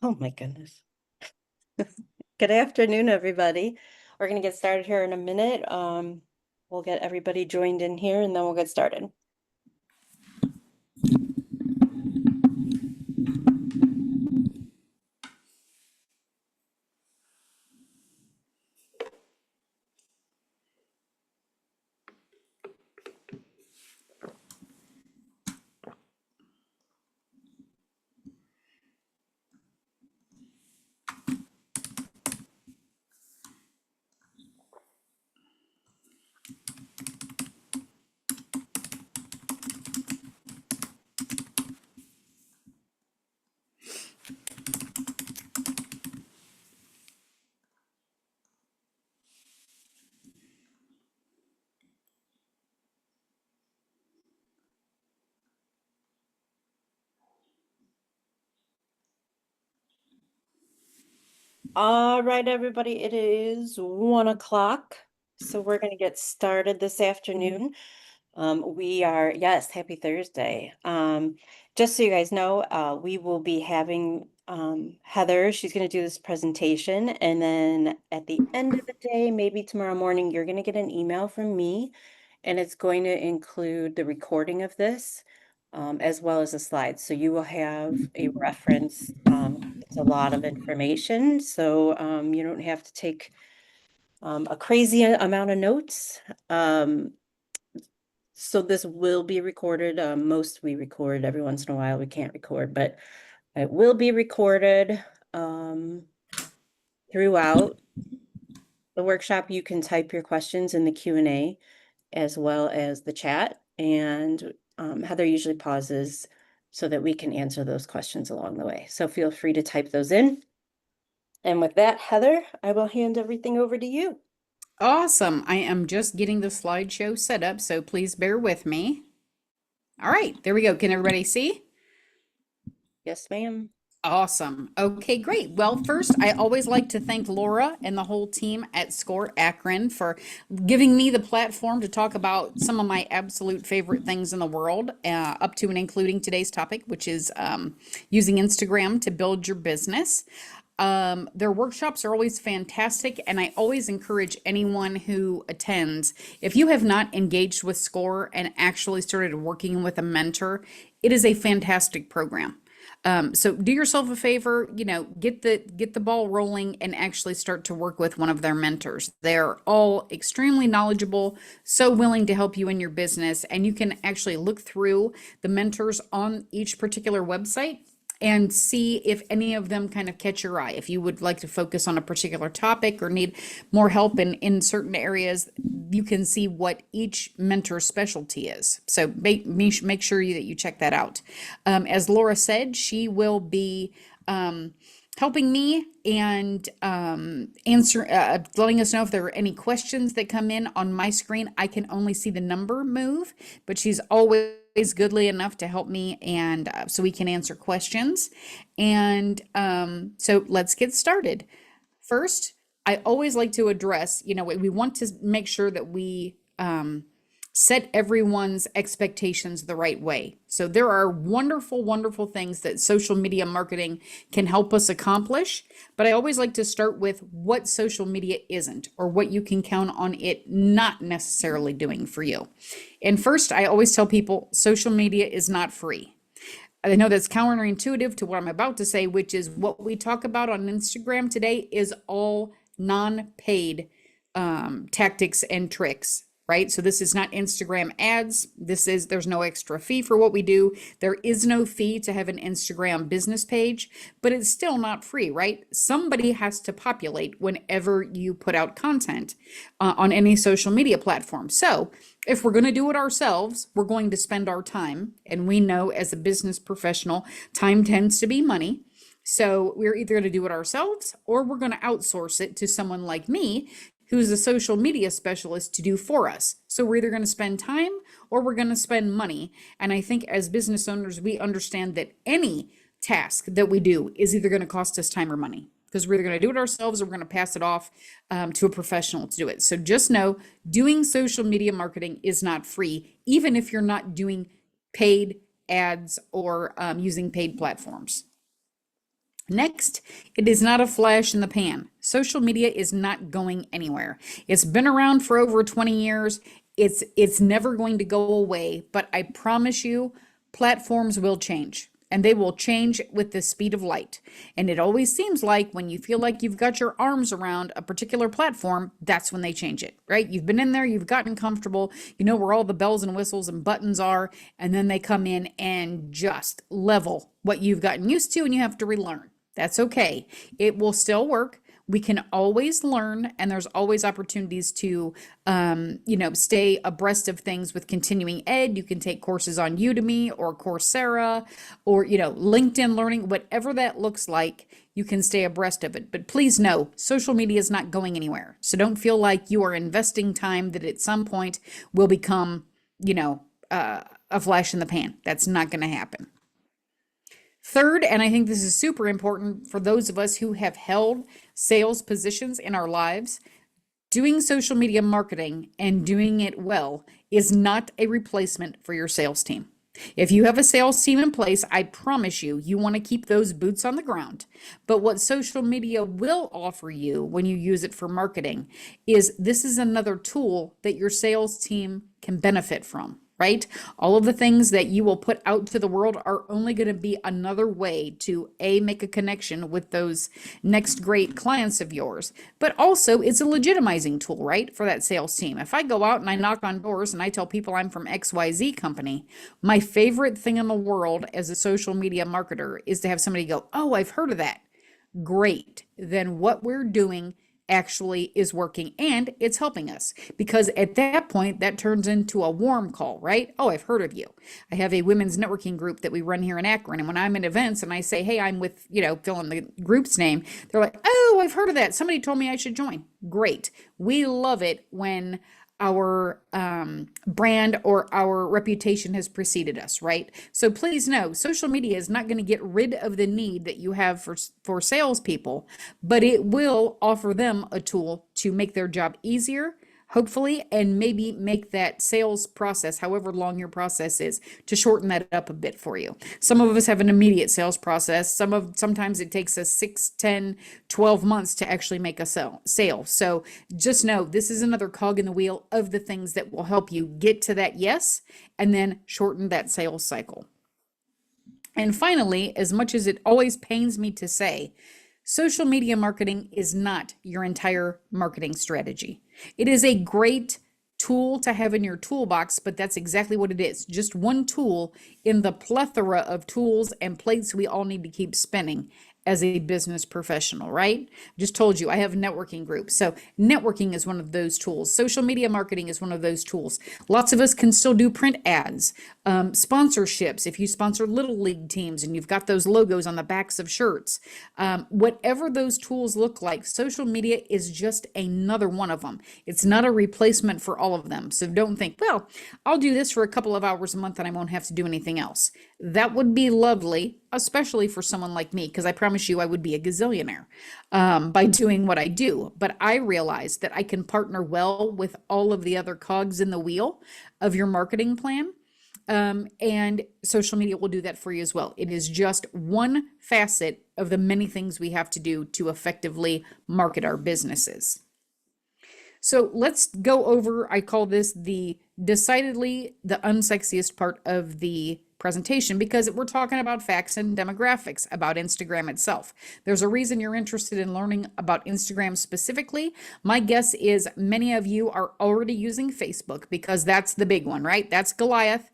Oh my goodness. Good afternoon, everybody. We're going to get started here in a minute. We'll get everybody joined in here and then we'll get started. All right, everybody, it is 1 o'clock. So we're going to get started this afternoon. Yes, happy Thursday. Just so you guys know, we will be having Heather, she's going to do this presentation. And then at the end of the day, maybe tomorrow morning, you're going to get an email from me, and it's going to include the recording of this, as well as the slides. So you will have a reference. It's a lot of information, so you don't have to take a crazy amount of notes. So this will be recorded. Most we record. Every once in a while we can't record, but it will be recorded throughout the workshop. You can type your questions in the Q&A as well as the chat, and Heather usually pauses so that we can answer those questions along the way. So feel free to type those in. And with that, Heather, I will hand everything over to you. Awesome. I am just getting the slideshow set up, so please bear with me. All right, there we go. Can everybody see? Yes, ma'am. Awesome. Okay, great. Well, first, I always like to thank Laura and the whole team at SCORE Akron for giving me the platform to talk about some of my absolute favorite things in the world, up to and including today's topic, which is using Instagram to build your business. Their workshops are always fantastic, and I always encourage anyone who attends, if you have not engaged with SCORE and actually started working with a mentor, it is a fantastic program. So do yourself a favor, get the ball rolling and actually start to work with one of their mentors. They're all extremely knowledgeable, so willing to help you in your business, and you can actually look through the mentors on each particular website and see if any of them kind of catch your eye. If you would like to focus on a particular topic or need more help in certain areas, you can see what each mentor's specialty is. So make sure that you check that out. As Laura said, she will be helping me and letting us know if there are any questions that come in on my screen. I can only see the number move, but she's always goodly enough to help me, and so we can answer questions. And so let's get started. First, I always like to address, we want to make sure that we set everyone's expectations the right way. So there are wonderful, wonderful things that social media marketing can help us accomplish. But I always like to start with what social media isn't, or what you can count on it not necessarily doing for you. And first, I always tell people social media is not free. I know that's counterintuitive to what I'm about to say, which is what we talk about on Instagram today is all non-paid tactics and tricks, right? So this is not Instagram ads. There's no extra fee for what we do. There is no fee to have an Instagram business page, but it's still not free, right? Somebody has to populate whenever you put out content on any social media platform. So if we're going to do it ourselves, we're going to spend our time. And we know as a business professional, time tends to be money. So we're either going to do it ourselves or we're going to outsource it to someone like me who's a social media specialist to do for us. So we're either going to spend time or we're going to spend money. And I think as business owners, we understand that any task that we do is either going to cost us time or money, because we're either going to do it ourselves or we're going to pass it off to a professional to do it. So just know doing social media marketing is not free, even if you're not doing paid ads or using paid platforms. Next, it is not a flash in the pan. Social media is not going anywhere. It's been around for over 20 years. It's never going to go away, but I promise you platforms will change and they will change with the speed of light. And it always seems like when you feel like you've got your arms around a particular platform, that's when they change it, right? You've been in there, you've gotten comfortable, you know where all the bells and whistles and buttons are, and then they come in and just level what you've gotten used to and you have to relearn. That's okay. It will still work. We can always learn, and there's always opportunities to, stay abreast of things with continuing ed. You can take courses on Udemy or Coursera or, LinkedIn Learning, whatever that looks like, you can stay abreast of it. But please know, social media is not going anywhere. So don't feel like you are investing time that at some point will become, a flash in the pan. That's not going to happen. Third, and I think this is super important for those of us who have held sales positions in our lives, doing social media marketing and doing it well is not a replacement for your sales team. If you have a sales team in place, I promise you, you want to keep those boots on the ground. But what social media will offer you when you use it for marketing is this is another tool that your sales team can benefit from, right? All of the things that you will put out to the world are only going to be another way to make a connection with those next great clients of yours. But also it's a legitimizing tool, right? For that sales team. If I go out and I knock on doors and I tell people I'm from XYZ company, my favorite thing in the world as a social media marketer is to have somebody go, "Oh, I've heard of that." Great. Then what we're doing actually is working and it's helping us, because at that point that turns into a warm call, right? "Oh, I've heard of you." I have a women's networking group that we run here in Akron, and when I'm in events and I say, "Hey, I'm with," fill in the group's name, they're like, "Oh, I've heard of that. Somebody told me I should join." Great. We love it when our brand or our reputation has preceded us, right? So please know, social media is not going to get rid of the need that you have for salespeople, but it will offer them a tool to make their job easier, hopefully, and maybe make that sales process, however long your process is, to shorten that up a bit for you. Some of us have an immediate sales process. Sometimes it takes us 6, 10, 12 months to actually make a sale. So just know this is another cog in the wheel of the things that will help you get to that yes, and then shorten that sales cycle. And finally, as much as it always pains me to say, social media marketing is not your entire marketing strategy. It is a great tool to have in your toolbox, but that's exactly what it is. Just one tool in the plethora of tools and plates we all need to keep spinning as a business professional, right? Just told you I have networking groups. So networking is one of those tools. Social media marketing is one of those tools. Lots of us can still do print ads, sponsorships. If you sponsor little league teams and you've got those logos on the backs of shirts, whatever those tools look like, social media is just another one of them. It's not a replacement for all of them. So don't think, well, I'll do this for a couple of hours a month and I won't have to do anything else. That would be lovely, especially for someone like me, because I promise you I would be a gazillionaire by doing what I do. But I realize that I can partner well with all of the other cogs in the wheel of your marketing plan. And social media will do that for you as well. It is just one facet of the many things we have to do to effectively market our businesses. So let's go over, I call this decidedly the unsexiest part of the presentation, because we're talking about facts and demographics about Instagram itself. There's a reason you're interested in learning about Instagram specifically. My guess is many of you are already using Facebook because that's the big one, right? That's Goliath.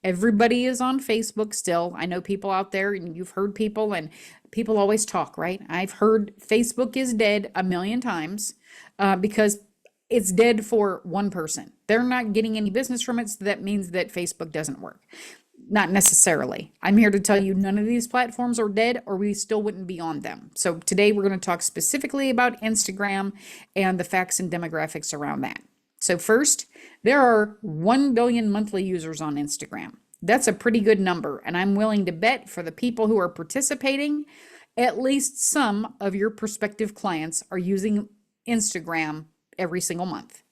Everybody is on Facebook still. I know people out there, and you've heard people, and people always talk, right? I've heard Facebook is dead a million times because it's dead for one person. They're not getting any business from it, so that means that Facebook doesn't work. Not necessarily. I'm here to tell you none of these platforms are dead, or we still wouldn't be on them. So today we're going to talk specifically about Instagram and the facts and demographics around that. So first, there are 1 billion monthly users on Instagram. That's a pretty good number, and I'm willing to bet for the people who are participating, at least some of your prospective clients are using Instagram every single month.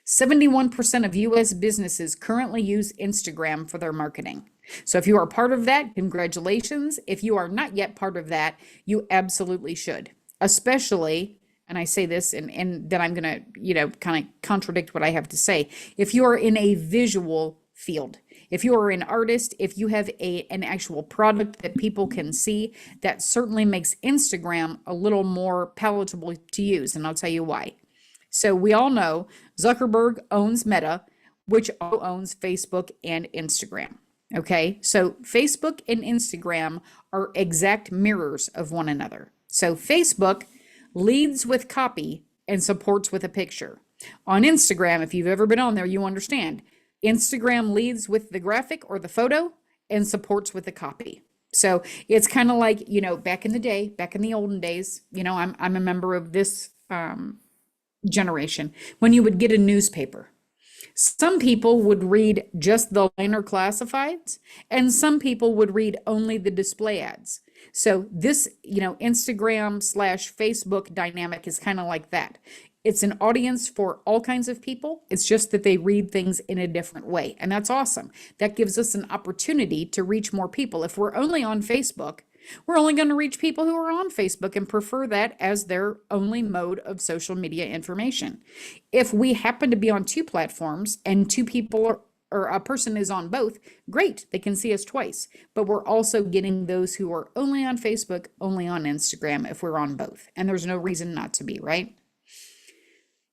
71% of US businesses currently use Instagram for their marketing. So if you are part of that, congratulations. If you are not yet part of that, you absolutely should, especially, and I say this and then I'm going to, kind of contradict what I have to say. If you are in a visual field, if you are an artist, if you have an actual product that people can see, that certainly makes Instagram a little more palatable to use. And I'll tell you why. So we all know Zuckerberg owns Meta, which owns Facebook and Instagram. Okay, so Facebook and Instagram are exact mirrors of one another. So Facebook leads with copy and supports with a picture. On Instagram, if you've ever been on there, you understand. Instagram leads with the graphic or the photo and supports with the copy. So it's kind of like, back in the day, back in the olden days, I'm a member of this generation, when you would get a newspaper. Some people would read just the liner classifieds, and some people would read only the display ads. So this, Instagram / Facebook dynamic is kind of like that. It's an audience for all kinds of people. It's just that they read things in a different way. And that's awesome. That gives us an opportunity to reach more people. If we're only on Facebook, we're only going to reach people who are on Facebook and prefer that as their only mode of social media information. If we happen to be on two platforms and two people or a person is on both, great, they can see us twice. But we're also getting those who are only on Facebook, only on Instagram if we're on both. And there's no reason not to be, right?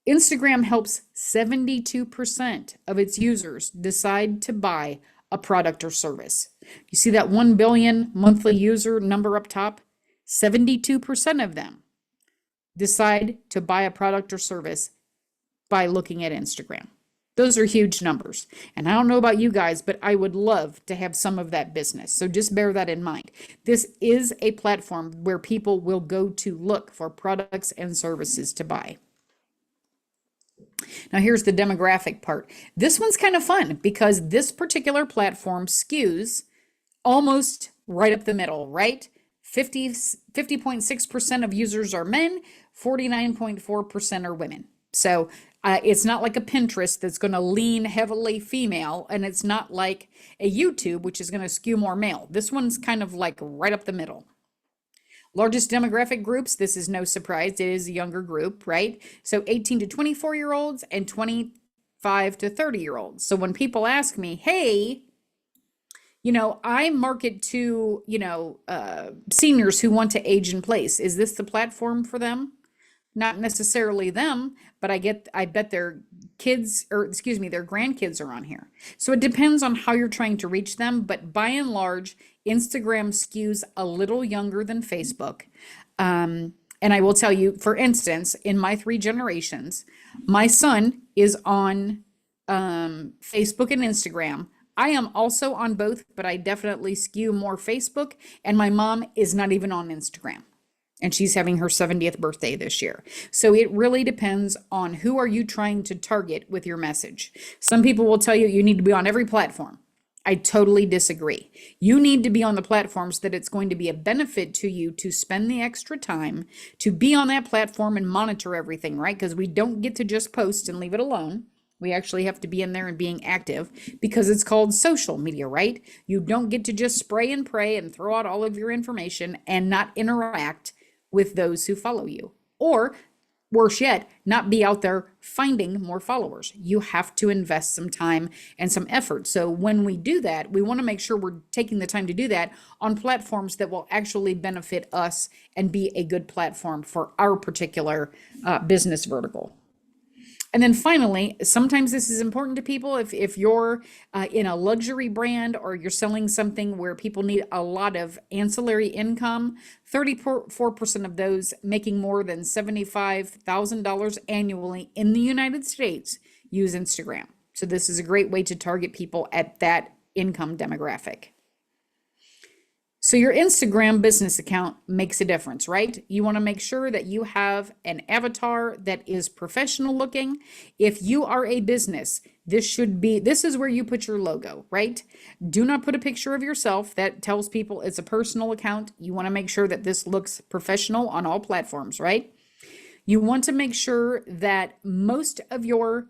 Instagram helps 72% of its users decide to buy a product or service. You see that 1 billion monthly user number up top? 72% of them decide to buy a product or service by looking at Instagram. Those are huge numbers. And I don't know about you guys, but I would love to have some of that business. So just bear that in mind. This is a platform where people will go to look for products and services to buy. Now here's the demographic part. This one's kind of fun because this particular platform skews almost right up the middle, right? 50.6% of users are men, 49.4% are women. So it's not like a Pinterest that's going to lean heavily female, and it's not like a YouTube, which is going to skew more male. This one's kind of like right up the middle. Largest demographic groups, this is no surprise, it is a younger group, right? So 18 to 24-year-olds and 25 to 30-year-olds. So when people ask me, hey, I market to, seniors who want to age in place. Is this the platform for them? Not necessarily them, but I bet their kids, or excuse me, their grandkids are on here. So it depends on how you're trying to reach them, but by and large, Instagram skews a little younger than Facebook. And I will tell you, for instance, in my 3 generations, my son is on Facebook and Instagram. I am also on both, but I definitely skew more Facebook, and my mom is not even on Instagram. And she's having her 70th birthday this year. So it really depends on who are you trying to target with your message. Some people will tell you need to be on every platform. I totally disagree. You need to be on the platforms that it's going to be a benefit to you to spend the extra time to be on that platform and monitor everything, right? Because we don't get to just post and leave it alone. We actually have to be in there and being active because it's called social media, right? You don't get to just spray and pray and throw out all of your information and not interact with those who follow you. Or worse yet, not be out there finding more followers. You have to invest some time and some effort. So when we do that, we want to make sure we're taking the time to do that on platforms that will actually benefit us and be a good platform for our particular business vertical. And then finally, sometimes this is important to people. If you're in a luxury brand or you're selling something where people need a lot of ancillary income, 34% of those making more than $75,000 annually in the United States use Instagram. So this is a great way to target people at that income demographic. So your Instagram business account makes a difference, right? You want to make sure that you have an avatar that is professional looking. If you are a business, this is where you put your logo, right? Do not put a picture of yourself. That tells people it's a personal account. You want to make sure that this looks professional on all platforms, right? You want to make sure that most of your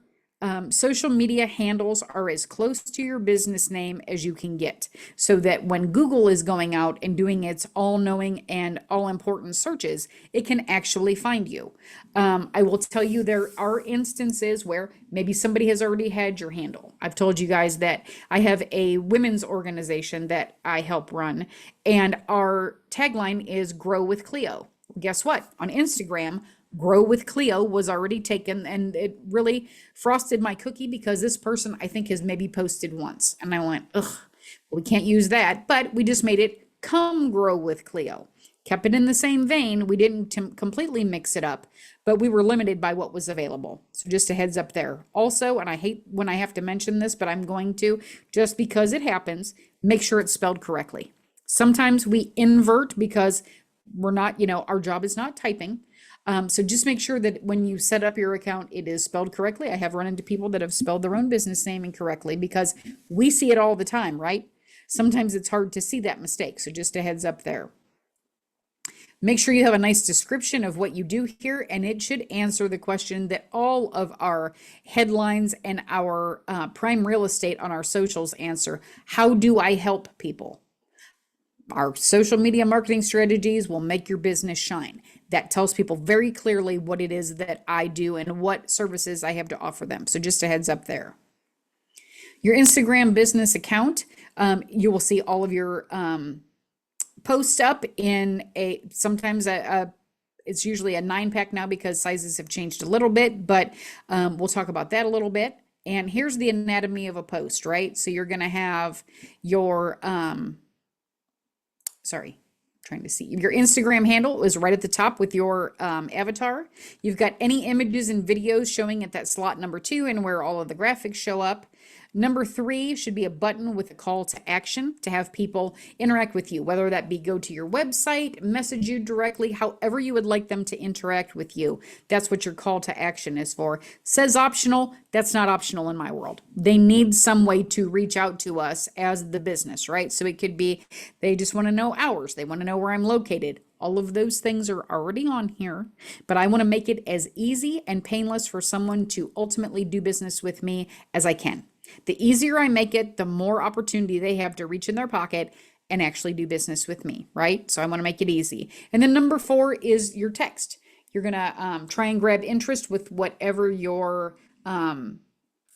social media handles are as close to your business name as you can get, so that when Google is going out and doing its all-knowing and all-important searches, it can actually find you. I will tell you, there are instances where maybe somebody has already had your handle. I've told you guys that I have a women's organization that I help run, and our tagline is Grow with Cleo. Guess what? On Instagram, Grow with Cleo was already taken, and it really frosted my cookie because this person, I think, has maybe posted once. And I went, ugh, we can't use that. But we just made it Come Grow with Cleo. Kept it in the same vein. We didn't completely mix it up, but we were limited by what was available. So just a heads up there. Also, and I hate when I have to mention this, but I'm going to, just because it happens, make sure it's spelled correctly. Sometimes we invert because we're not, our job is not typing. So just make sure that when you set up your account, it is spelled correctly. I have run into people that have spelled their own business name incorrectly because we see it all the time, right? Sometimes it's hard to see that mistake. So just a heads up there. Make sure you have a nice description of what you do here, and it should answer the question that all of our headlines and our prime real estate on our socials answer. How do I help people? Our social media marketing strategies will make your business shine. That tells people very clearly what it is that I do and what services I have to offer them. So just a heads up there. Your Instagram business account, you will see all of your posts up in sometimes it's usually a 9-pack now because sizes have changed a little bit, but we'll talk about that a little bit. And here's the anatomy of a post, right? So you're going to have your trying to see. Your Instagram handle is right at the top with your avatar. You've got any images and videos showing at that slot number 2 and where all of the graphics show up. Number 3 should be a button with a call to action to have people interact with you, whether that be go to your website, message you directly, however you would like them to interact with you. That's what your call to action is for. Says optional, that's not optional in my world. They need some way to reach out to us as the business, right? So it could be they just want to know hours, they want to know where I'm located. All of those things are already on here, but I want to make it as easy and painless for someone to ultimately do business with me as I can. The easier I make it, the more opportunity they have to reach in their pocket and actually do business with me, right? So I want to make it easy. And then number 4 is your text. You're going to try and grab interest with whatever your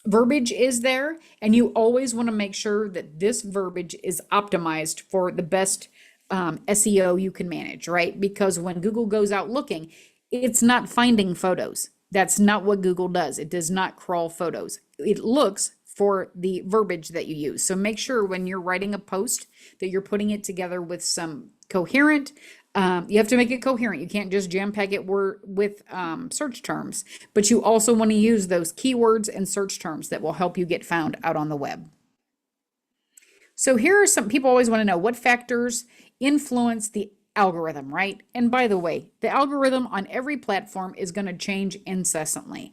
verbiage is there. And you always want to make sure that this verbiage is optimized for the best SEO you can manage, right? Because when Google goes out looking, it's not finding photos. That's not what Google does. It does not crawl photos. It looks for the verbiage that you use. So make sure when you're writing a post that you're putting it together with some coherent, you have to make it coherent. You can't just jam pack it with search terms, but you also want to use those keywords and search terms that will help you get found out on the web. So here are some people always want to know what factors influence the algorithm, right? And by the way, the algorithm on every platform is going to change incessantly.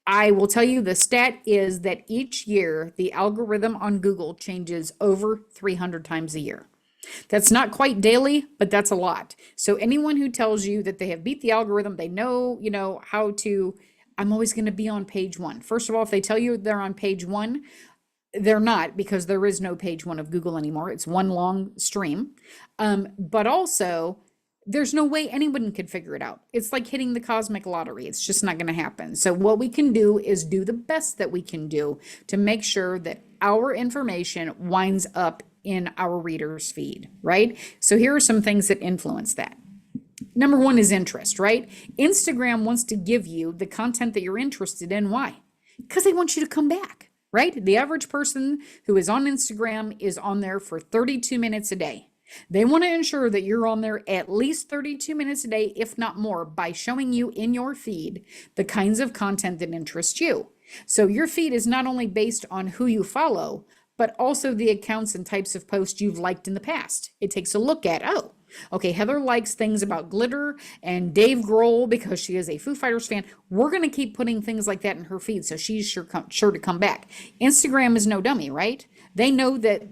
I will tell you the stat is that each year the algorithm on Google changes over 300 times a year. That's not quite daily, but that's a lot. So anyone who tells you that they have beat the algorithm, they know, how to, I'm always going to be on page 1. First of all, if they tell you they're on page 1, they're not, because there is no page 1 of Google anymore. It's one long stream. But also, there's no way anyone could figure it out. It's like hitting the cosmic lottery. It's just not going to happen. So what we can do is do the best that we can do to make sure that our information winds up in our reader's feed, right? So here are some things that influence that. Number 1 is interest, right? Instagram wants to give you the content that you're interested in. Why? Because they want you to come back, right? The average person who is on Instagram is on there for 32 minutes a day. They want to ensure that you're on there at least 32 minutes a day, if not more, by showing you in your feed the kinds of content that interest you. So your feed is not only based on who you follow, but also the accounts and types of posts you've liked in the past. It takes a look at, oh, okay, Heather likes things about glitter and Dave Grohl because she is a Foo Fighters fan. We're going to keep putting things like that in her feed, so she's sure to come back. Instagram is no dummy, right? They know that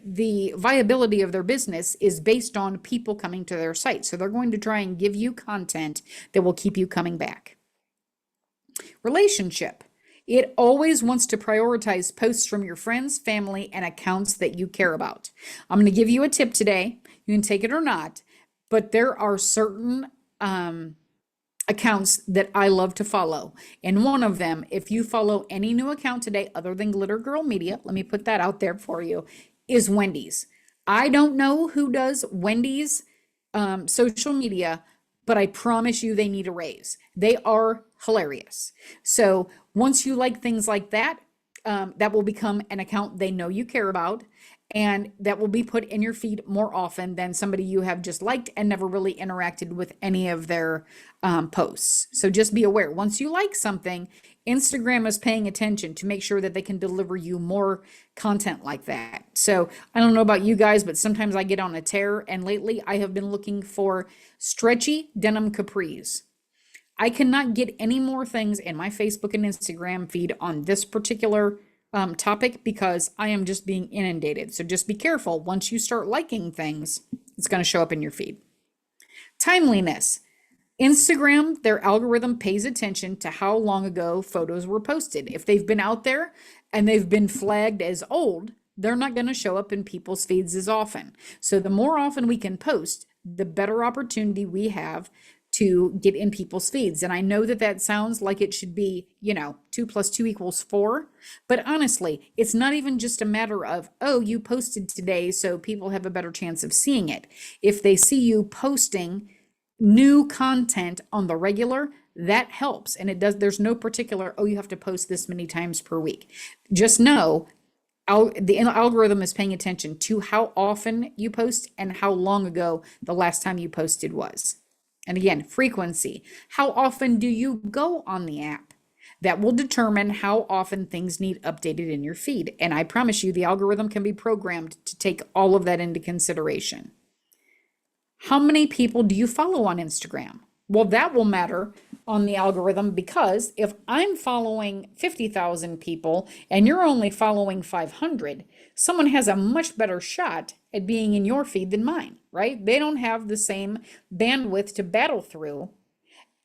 the viability of their business is based on people coming to their site. So they're going to try and give you content that will keep you coming back. Relationship. It always wants to prioritize posts from your friends, family, and accounts that you care about. I'm going to give you a tip today. You can take it or not, but there are certain accounts that I love to follow. And one of them, if you follow any new account today other than Glitter Girl Media, let me put that out there for you, is Wendy's. I don't know who does Wendy's social media, but I promise you they need a raise. They are hilarious. So once you like things like that, that will become an account they know you care about, and that will be put in your feed more often than somebody you have just liked and never really interacted with any of their posts. So just be aware, once you like something, Instagram is paying attention to make sure that they can deliver you more content like that. So I don't know about you guys, but sometimes I get on a tear, and lately I have been looking for stretchy denim capris. I cannot get any more things in my Facebook and Instagram feed on this particular topic because I am just being inundated. So just be careful. Once you start liking things, it's going to show up in your feed. Timeliness. Instagram, their algorithm pays attention to how long ago photos were posted. If they've been out there and they've been flagged as old, they're not going to show up in people's feeds as often. So the more often we can post, the better opportunity we have to get in people's feeds. And I know that that sounds like it should be, 2 + 2 = 4. But honestly, it's not even just a matter of, oh, you posted today, so people have a better chance of seeing it. If they see you posting new content on the regular, that helps. And there's no particular, oh, you have to post this many times per week. Just know the algorithm is paying attention to how often you post and how long ago the last time you posted was. And again, frequency. How often do you go on the app? That will determine how often things need updated in your feed. And I promise you, the algorithm can be programmed to take all of that into consideration. How many people do you follow on Instagram? Well, that will matter on the algorithm, because if I'm following 50,000 people and you're only following 500, someone has a much better shot at being in your feed than mine, right? They don't have the same bandwidth to battle through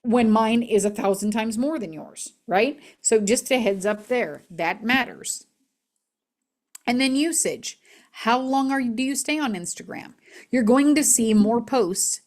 when mine is 1,000 times more than yours, right? So just a heads up there, that matters. And then usage. How long do you stay on Instagram? You're going to see more posts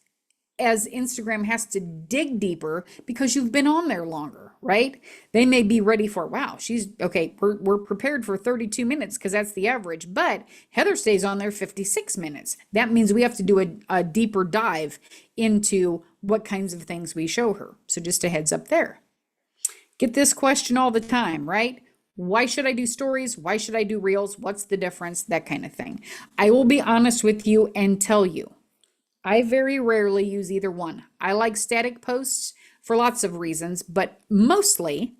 as Instagram has to dig deeper because you've been on there longer, right? They may be ready for, wow, she's okay. We're prepared for 32 minutes because that's the average, but Heather stays on there 56 minutes. That means we have to do a deeper dive into what kinds of things we show her. So just a heads up there. Get this question all the time, right? Why should I do stories? Why should I do reels? What's the difference? That kind of thing. I will be honest with you and tell you, I very rarely use either one. I like static posts for lots of reasons, but mostly,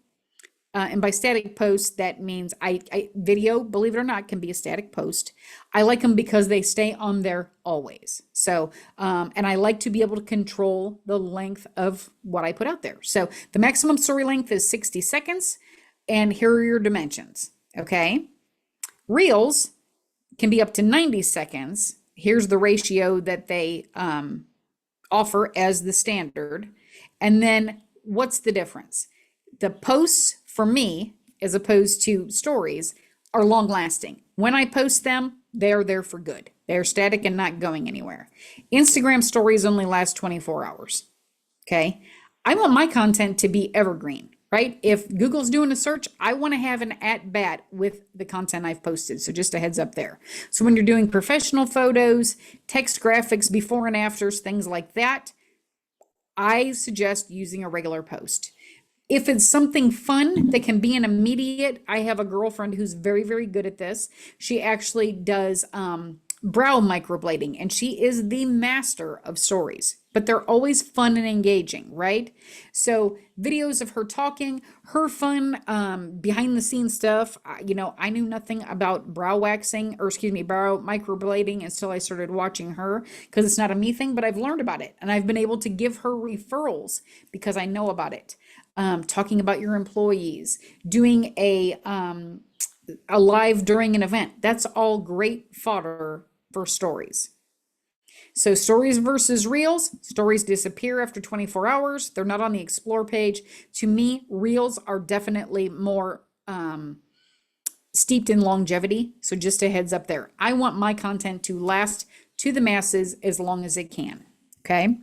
and by static posts, that means video, believe it or not, can be a static post. I like them because they stay on there always. So, and I like to be able to control the length of what I put out there. So the maximum story length is 60 seconds, and here are your dimensions, okay? Reels can be up to 90 seconds. Here's the ratio that they offer as the standard. And then what's the difference? The posts for me, as opposed to stories, are long lasting. When I post them, they're there for good. They're static and not going anywhere. Instagram stories only last 24 hours. Okay. I want my content to be evergreen, right? If Google's doing a search, I want to have an at bat with the content I've posted. So just a heads up there. So when you're doing professional photos, text graphics, before and afters, things like that, I suggest using a regular post. If it's something fun that can be an immediate, I have a girlfriend who's very, very good at this. She actually does brow microblading, and she is the master of stories, but they're always fun and engaging, right? So videos of her talking, her fun behind the scenes stuff. I knew nothing about brow microblading until I started watching her, because it's not a me thing, but I've learned about it, and I've been able to give her referrals because I know about it. Talking about your employees, doing a live during an event. That's all great fodder for stories. So stories versus reels. Stories disappear after 24 hours. They're not on the explore page. To me, reels are definitely more steeped in longevity. So just a heads up there. I want my content to last to the masses as long as it can. Okay.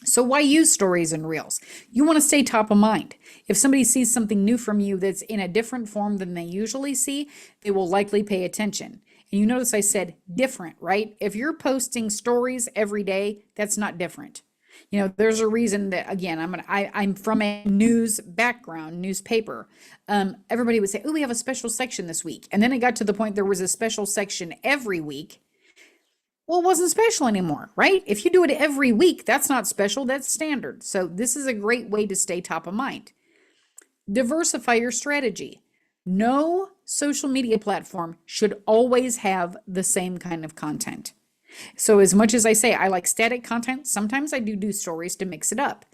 So why use stories and reels? You want to stay top of mind. If somebody sees something new from you that's in a different form than they usually see, they will likely pay attention. And you notice I said different, right? If you're posting stories every day, that's not different. You know, there's a reason that, again, I'm from a news background, newspaper. Everybody would say, oh, we have a special section this week. And then it got to the point there was a special section every week. Well, it wasn't special anymore, right? If you do it every week, that's not special, that's standard. So this is a great way to stay top of mind. Diversify your strategy. No social media platform should always have the same kind of content. So as much as I say I like static content, sometimes I do stories to mix it up.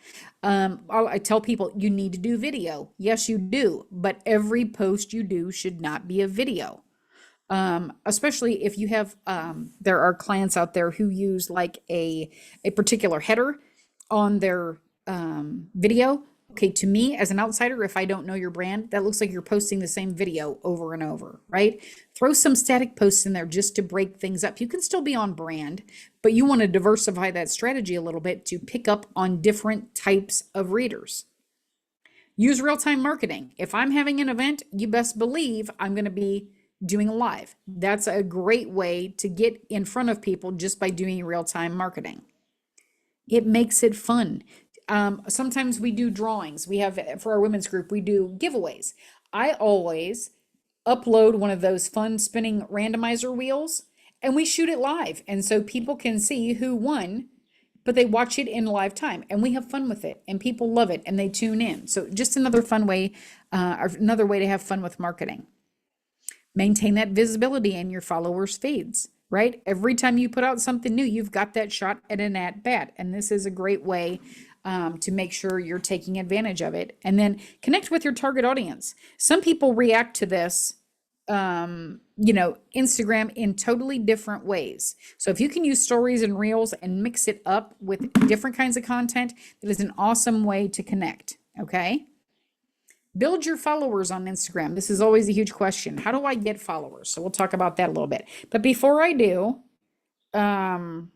I tell people you need to do video. Yes, you do, but every post you do should not be a video. Especially if you have, there are clients out there who use like a particular header on their video. Okay, to me as an outsider, if I don't know your brand, that looks like you're posting the same video over and over, right? Throw some static posts in there just to break things up. You can still be on brand, but you want to diversify that strategy a little bit to pick up on different types of readers. Use real-time marketing. If I'm having an event, you best believe I'm going to be doing a live. That's a great way to get in front of people just by doing real-time marketing. It makes it fun. Sometimes we do drawings. We have, for our women's group, we do giveaways. I always upload one of those fun spinning randomizer wheels and we shoot it live. And so people can see who won, but they watch it in live time and we have fun with it and people love it and they tune in. So just another fun way, another way to have fun with marketing. Maintain that visibility in your followers' feeds, right? Every time you put out something new, you've got that shot at an at bat. And this is a great way to make sure you're taking advantage of it. And then connect with your target audience. Some people react to this, Instagram in totally different ways. So if you can use stories and reels and mix it up with different kinds of content, that is an awesome way to connect. Okay. Build your followers on Instagram. This is always a huge question. How do I get followers? So we'll talk about that a little bit. But before I do, I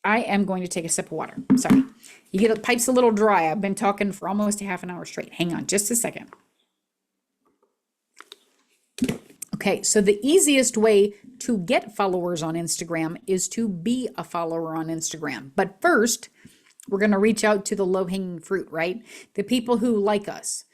am going to take a sip of water. Sorry. You get the pipe's a little dry. I've been talking for almost a half an hour straight. Hang on just a second. Okay, so the easiest way to get followers on Instagram is to be a follower on Instagram. But first, we're going to reach out to the low-hanging fruit, right? The people who like us.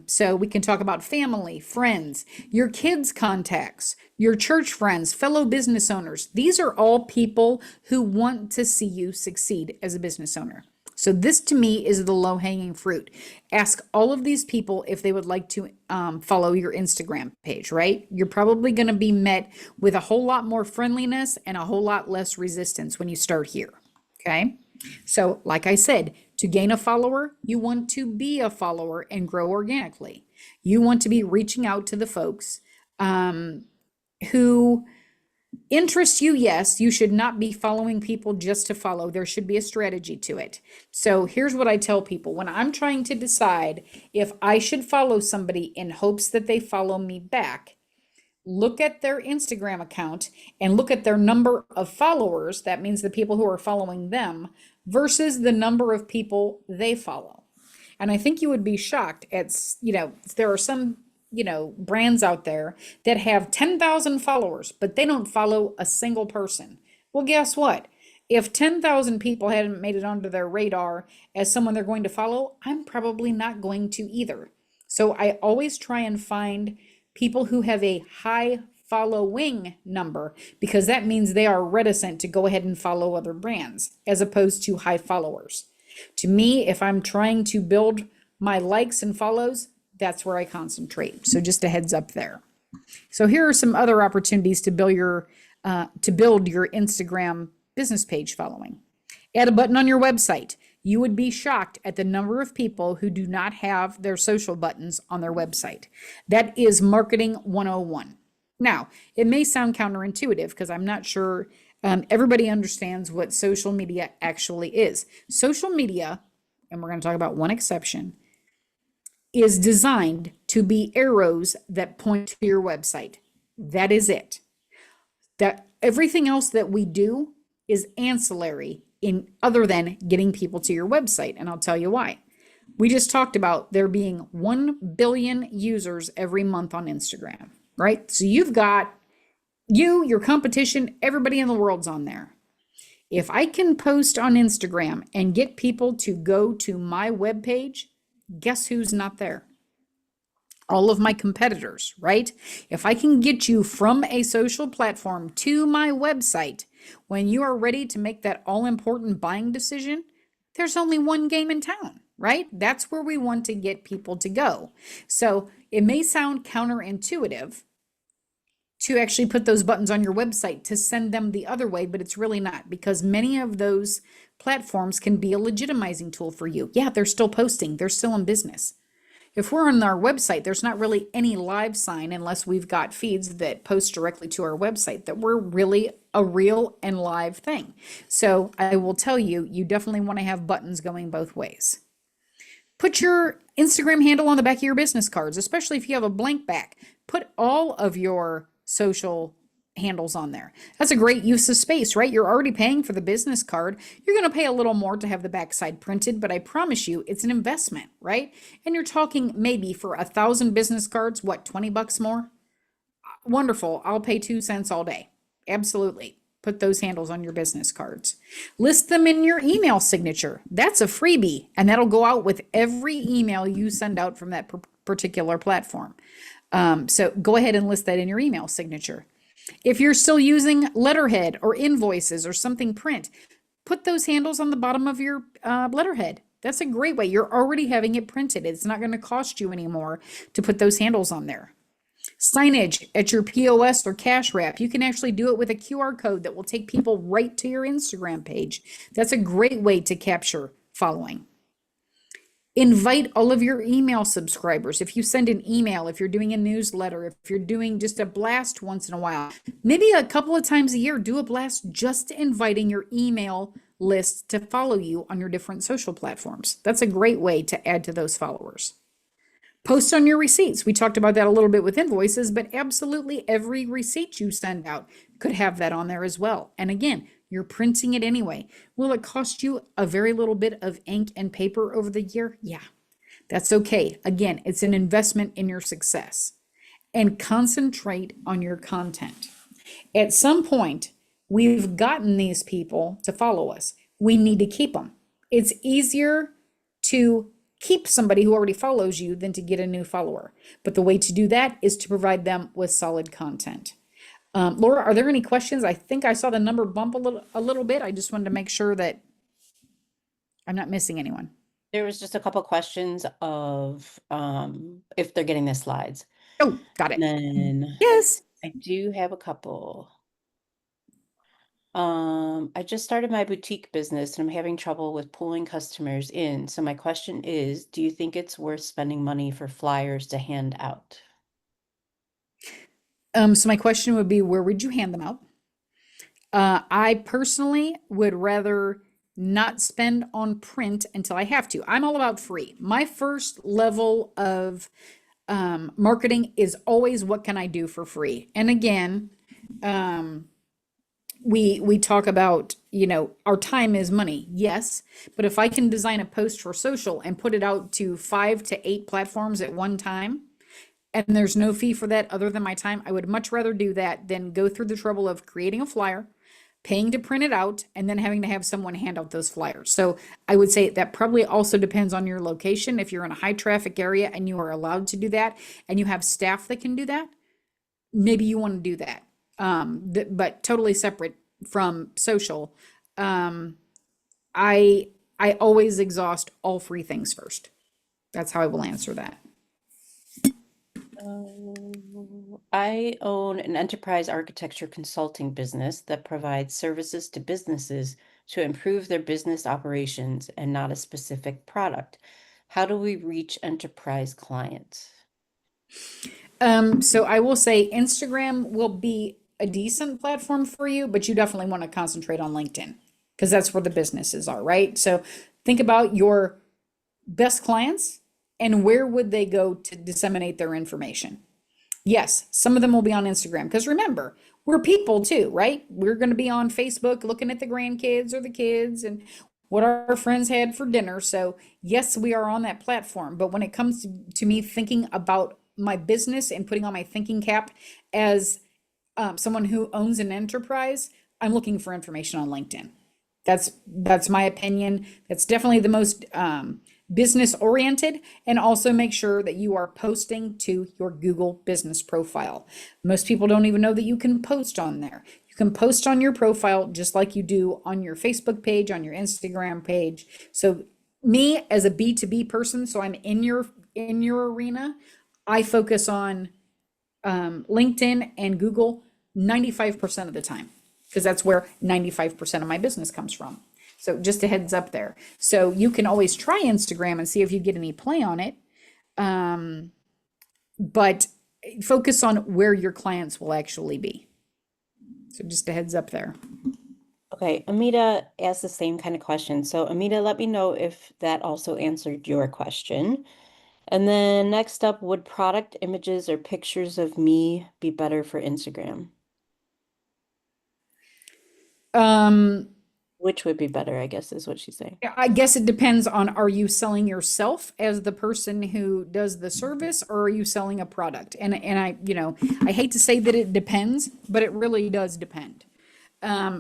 So we can talk about family, friends, your kids' contacts, your church friends, fellow business owners. These are all people who want to see you succeed as a business owner. So this to me is the low-hanging fruit. Ask all of these people if they would like to follow your Instagram page, right? You're probably going to be met with a whole lot more friendliness and a whole lot less resistance when you start here, okay? So like I said, to gain a follower, you want to be a follower and grow organically. You want to be reaching out to the folks who interest you. Yes, you should not be following people just to follow. There should be a strategy to it. So here's what I tell people. When I'm trying to decide if I should follow somebody in hopes that they follow me back, look at their Instagram account and look at their number of followers. That means the people who are following them versus the number of people they follow. And I think you would be shocked at, there are some, brands out there that have 10,000 followers, but they don't follow a single person. Well, guess what? If 10,000 people hadn't made it onto their radar as someone they're going to follow, I'm probably not going to either. So I always try and find people who have a high following number, because that means they are reticent to go ahead and follow other brands as opposed to high followers. To me, if I'm trying to build my likes and follows, that's where I concentrate. So just a heads up there. So here are some other opportunities to build your Instagram business page following. Add a button on your website. You would be shocked at the number of people who do not have their social buttons on their website. That is marketing 101. Now, it may sound counterintuitive because I'm not sure everybody understands what social media actually is. Social media, and we're going to talk about one exception, is designed to be arrows that point to your website. That is it. That everything else that we do is ancillary in other than getting people to your website. And I'll tell you why. We just talked about there being 1 billion users every month on Instagram, right? So you've got your competition, everybody in the world's on there. If I can post on Instagram and get people to go to my webpage, guess who's not there? All of my competitors, right? If I can get you from a social platform to my website, when you are ready to make that all important buying decision, there's only one game in town, right? That's where we want to get people to go. So it may sound counterintuitive to actually put those buttons on your website to send them the other way, but it's really not, because many of those platforms can be a legitimizing tool for you. Yeah, they're still posting, they're still in business. If we're on our website, there's not really any live sign unless we've got feeds that post directly to our website that we're really a real and live thing. So I will tell you, you definitely want to have buttons going both ways. Put your Instagram handle on the back of your business cards, especially if you have a blank back. Put all of your social handles on there. That's a great use of space, right? You're already paying for the business card. You're going to pay a little more to have the backside printed, but I promise you it's an investment, right? And you're talking maybe for 1,000 business cards, what, $20 more? Wonderful. I'll pay 2 cents all day. Absolutely. Put those handles on your business cards. List them in your email signature. That's a freebie, and that'll go out with every email you send out from that particular platform. So go ahead and list that in your email signature. If you're still using letterhead or invoices or something print, put those handles on the bottom of your letterhead. That's a great way. You're already having it printed. It's not going to cost you anymore to put those handles on there. Signage at your POS or cash wrap. You can actually do it with a QR code that will take people right to your Instagram page. That's a great way to capture following. Invite all of your email subscribers. If you send an email, if you're doing a newsletter, if you're doing just a blast once in a while, maybe a couple of times a year, do a blast just inviting your email list to follow you on your different social platforms. That's a great way to add to those followers. Post on your receipts. We talked about that a little bit with invoices, but absolutely every receipt you send out could have that on there as well. And again, you're printing it anyway. Will it cost you a very little bit of ink and paper over the year? Yeah, that's okay. Again, it's an investment in your success. And concentrate on your content. At some point, we've gotten these people to follow us. We need to keep them. It's easier to keep somebody who already follows you than to get a new follower. But the way to do that is to provide them with solid content. Laura, are there any questions? I think I saw the number bump a little bit. I just wanted to make sure that I'm not missing anyone. There was just a couple questions of if they're getting the slides. Oh, got it. And then Yes. I do have a couple. I just started my boutique business and I'm having trouble with pulling customers in. So my question is, do you think it's worth spending money for flyers to hand out? So my question would be, where would you hand them out? I personally would rather not spend on print until I have to. I'm all about free. My first level of marketing is always, what can I do for free? And again, we talk about, our time is money. Yes, but if I can design a post for social and put it out to 5 to 8 platforms at one time, and there's no fee for that other than my time, I would much rather do that than go through the trouble of creating a flyer, paying to print it out, and then having to have someone hand out those flyers. So I would say that probably also depends on your location. If you're in a high traffic area and you are allowed to do that and you have staff that can do that, maybe you want to do that. But totally separate from social. I always exhaust all free things first. That's how I will answer that. I own an enterprise architecture consulting business that provides services to businesses to improve their business operations and not a specific product. How do we reach enterprise clients? So I will say Instagram will be a decent platform for you, but you definitely want to concentrate on LinkedIn because that's where the businesses are, right? So think about your best clients And where would they go to disseminate their information? Yes, some of them will be on Instagram because remember, we're people too, right? We're going to be on Facebook looking at the grandkids or the kids and what our friends had for dinner. So, yes, we are on that platform. But when it comes to me thinking about my business and putting on my thinking cap as someone who owns an enterprise, I'm looking for information on LinkedIn. That's my opinion. That's definitely the most business oriented, and also make sure that you are posting to your Google business profile. Most people don't even know that you can post on there. You can post on your profile just like you do on your Facebook page, on your Instagram page. So me as a B2B person, so I'm in your arena, I focus on LinkedIn and Google 95% of the time because that's where 95% of my business comes from. So just a heads up there. So you can always try Instagram and see if you get any play on it. But focus on where your clients will actually be. So just a heads up there. Okay, Amita asked the same kind of question. So Amita, let me know if that also answered your question. And then next up, would product images or pictures of me be better for Instagram? Um, Which would be better, I guess, is what she's saying. I guess it depends on, are you selling yourself as the person who does the service, or are you selling a product? And I hate to say that it depends, but it really does depend.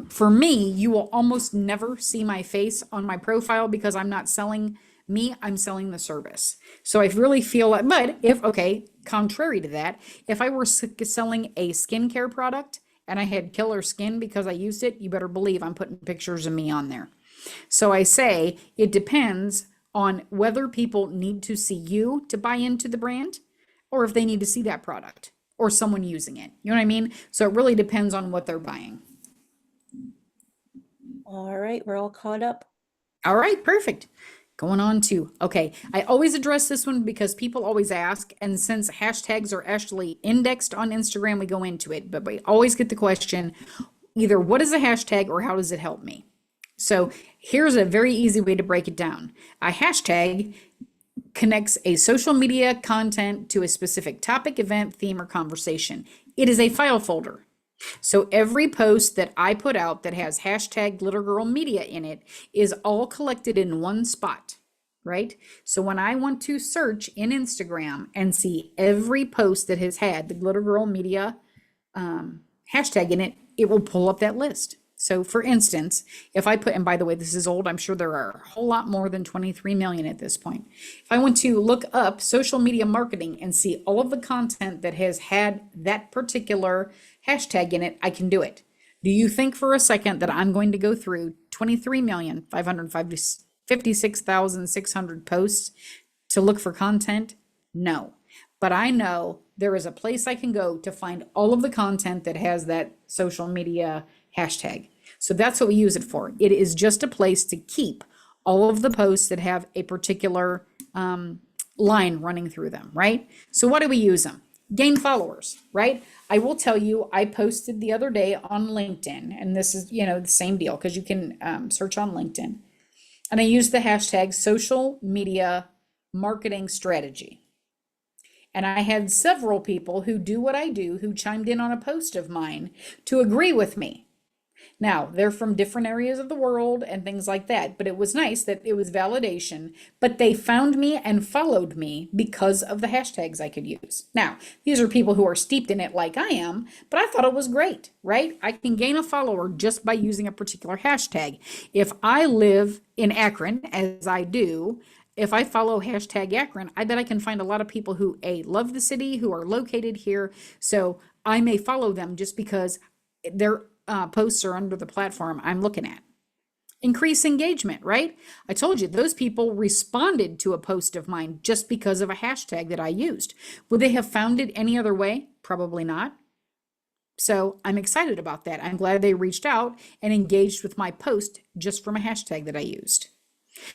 For me, you will almost never see my face on my profile because I'm not selling me, I'm selling the service. So I really feel like, but if, okay, contrary to that, if I were selling a skincare product and I had killer skin because I used it, you better believe I'm putting pictures of me on there. So I say it depends on whether people need to see you to buy into the brand or if they need to see that product or someone using it. You know what I mean? So it really depends on what they're buying. All right, we're all caught up. All right, perfect. Going on to, okay, I always address this one because people always ask, and since hashtags are actually indexed on Instagram, we go into it, but we always get the question, either what is a hashtag or how does it help me? So here's a very easy way to break it down. A hashtag connects a social media content to a specific topic, event, theme, or conversation. It is a file folder. So every post that I put out that has hashtag Glitter Girl Media in it is all collected in one spot, right? So when I want to search in Instagram and see every post that has had the Glitter Girl Media hashtag in it, it will pull up that list. So for instance, if I put, and by the way, this is old, I'm sure there are a whole lot more than 23 million at this point. If I want to look up social media marketing and see all of the content that has had that particular hashtag in it, I can do it. Do you think for a second that I'm going to go through 23,556,600 posts to look for content? No. But I know there is a place I can go to find all of the content that has that social media hashtag. So that's what we use it for. It is just a place to keep all of the posts that have a particular line running through them, right? So what do we use them? Gain followers, right? I will tell you, I posted the other day on LinkedIn, and this is, the same deal because you can search on LinkedIn. And I used the hashtag social media marketing strategy. And I had several people who do what I do who chimed in on a post of mine to agree with me. Now, they're from different areas of the world and things like that, but it was nice that it was validation, but they found me and followed me because of the hashtags I could use. Now, these are people who are steeped in it like I am, but I thought it was great, right? I can gain a follower just by using a particular hashtag. If I live in Akron, as I do, if I follow hashtag Akron, I bet I can find a lot of people who love the city, who are located here. So I may follow them just because they're posts are under the platform I'm looking at. Increase engagement, right? I told you those people responded to a post of mine just because of a hashtag that I used. Would they have found it any other way? Probably not. So I'm excited about that. I'm glad they reached out and engaged with my post just from a hashtag that I used.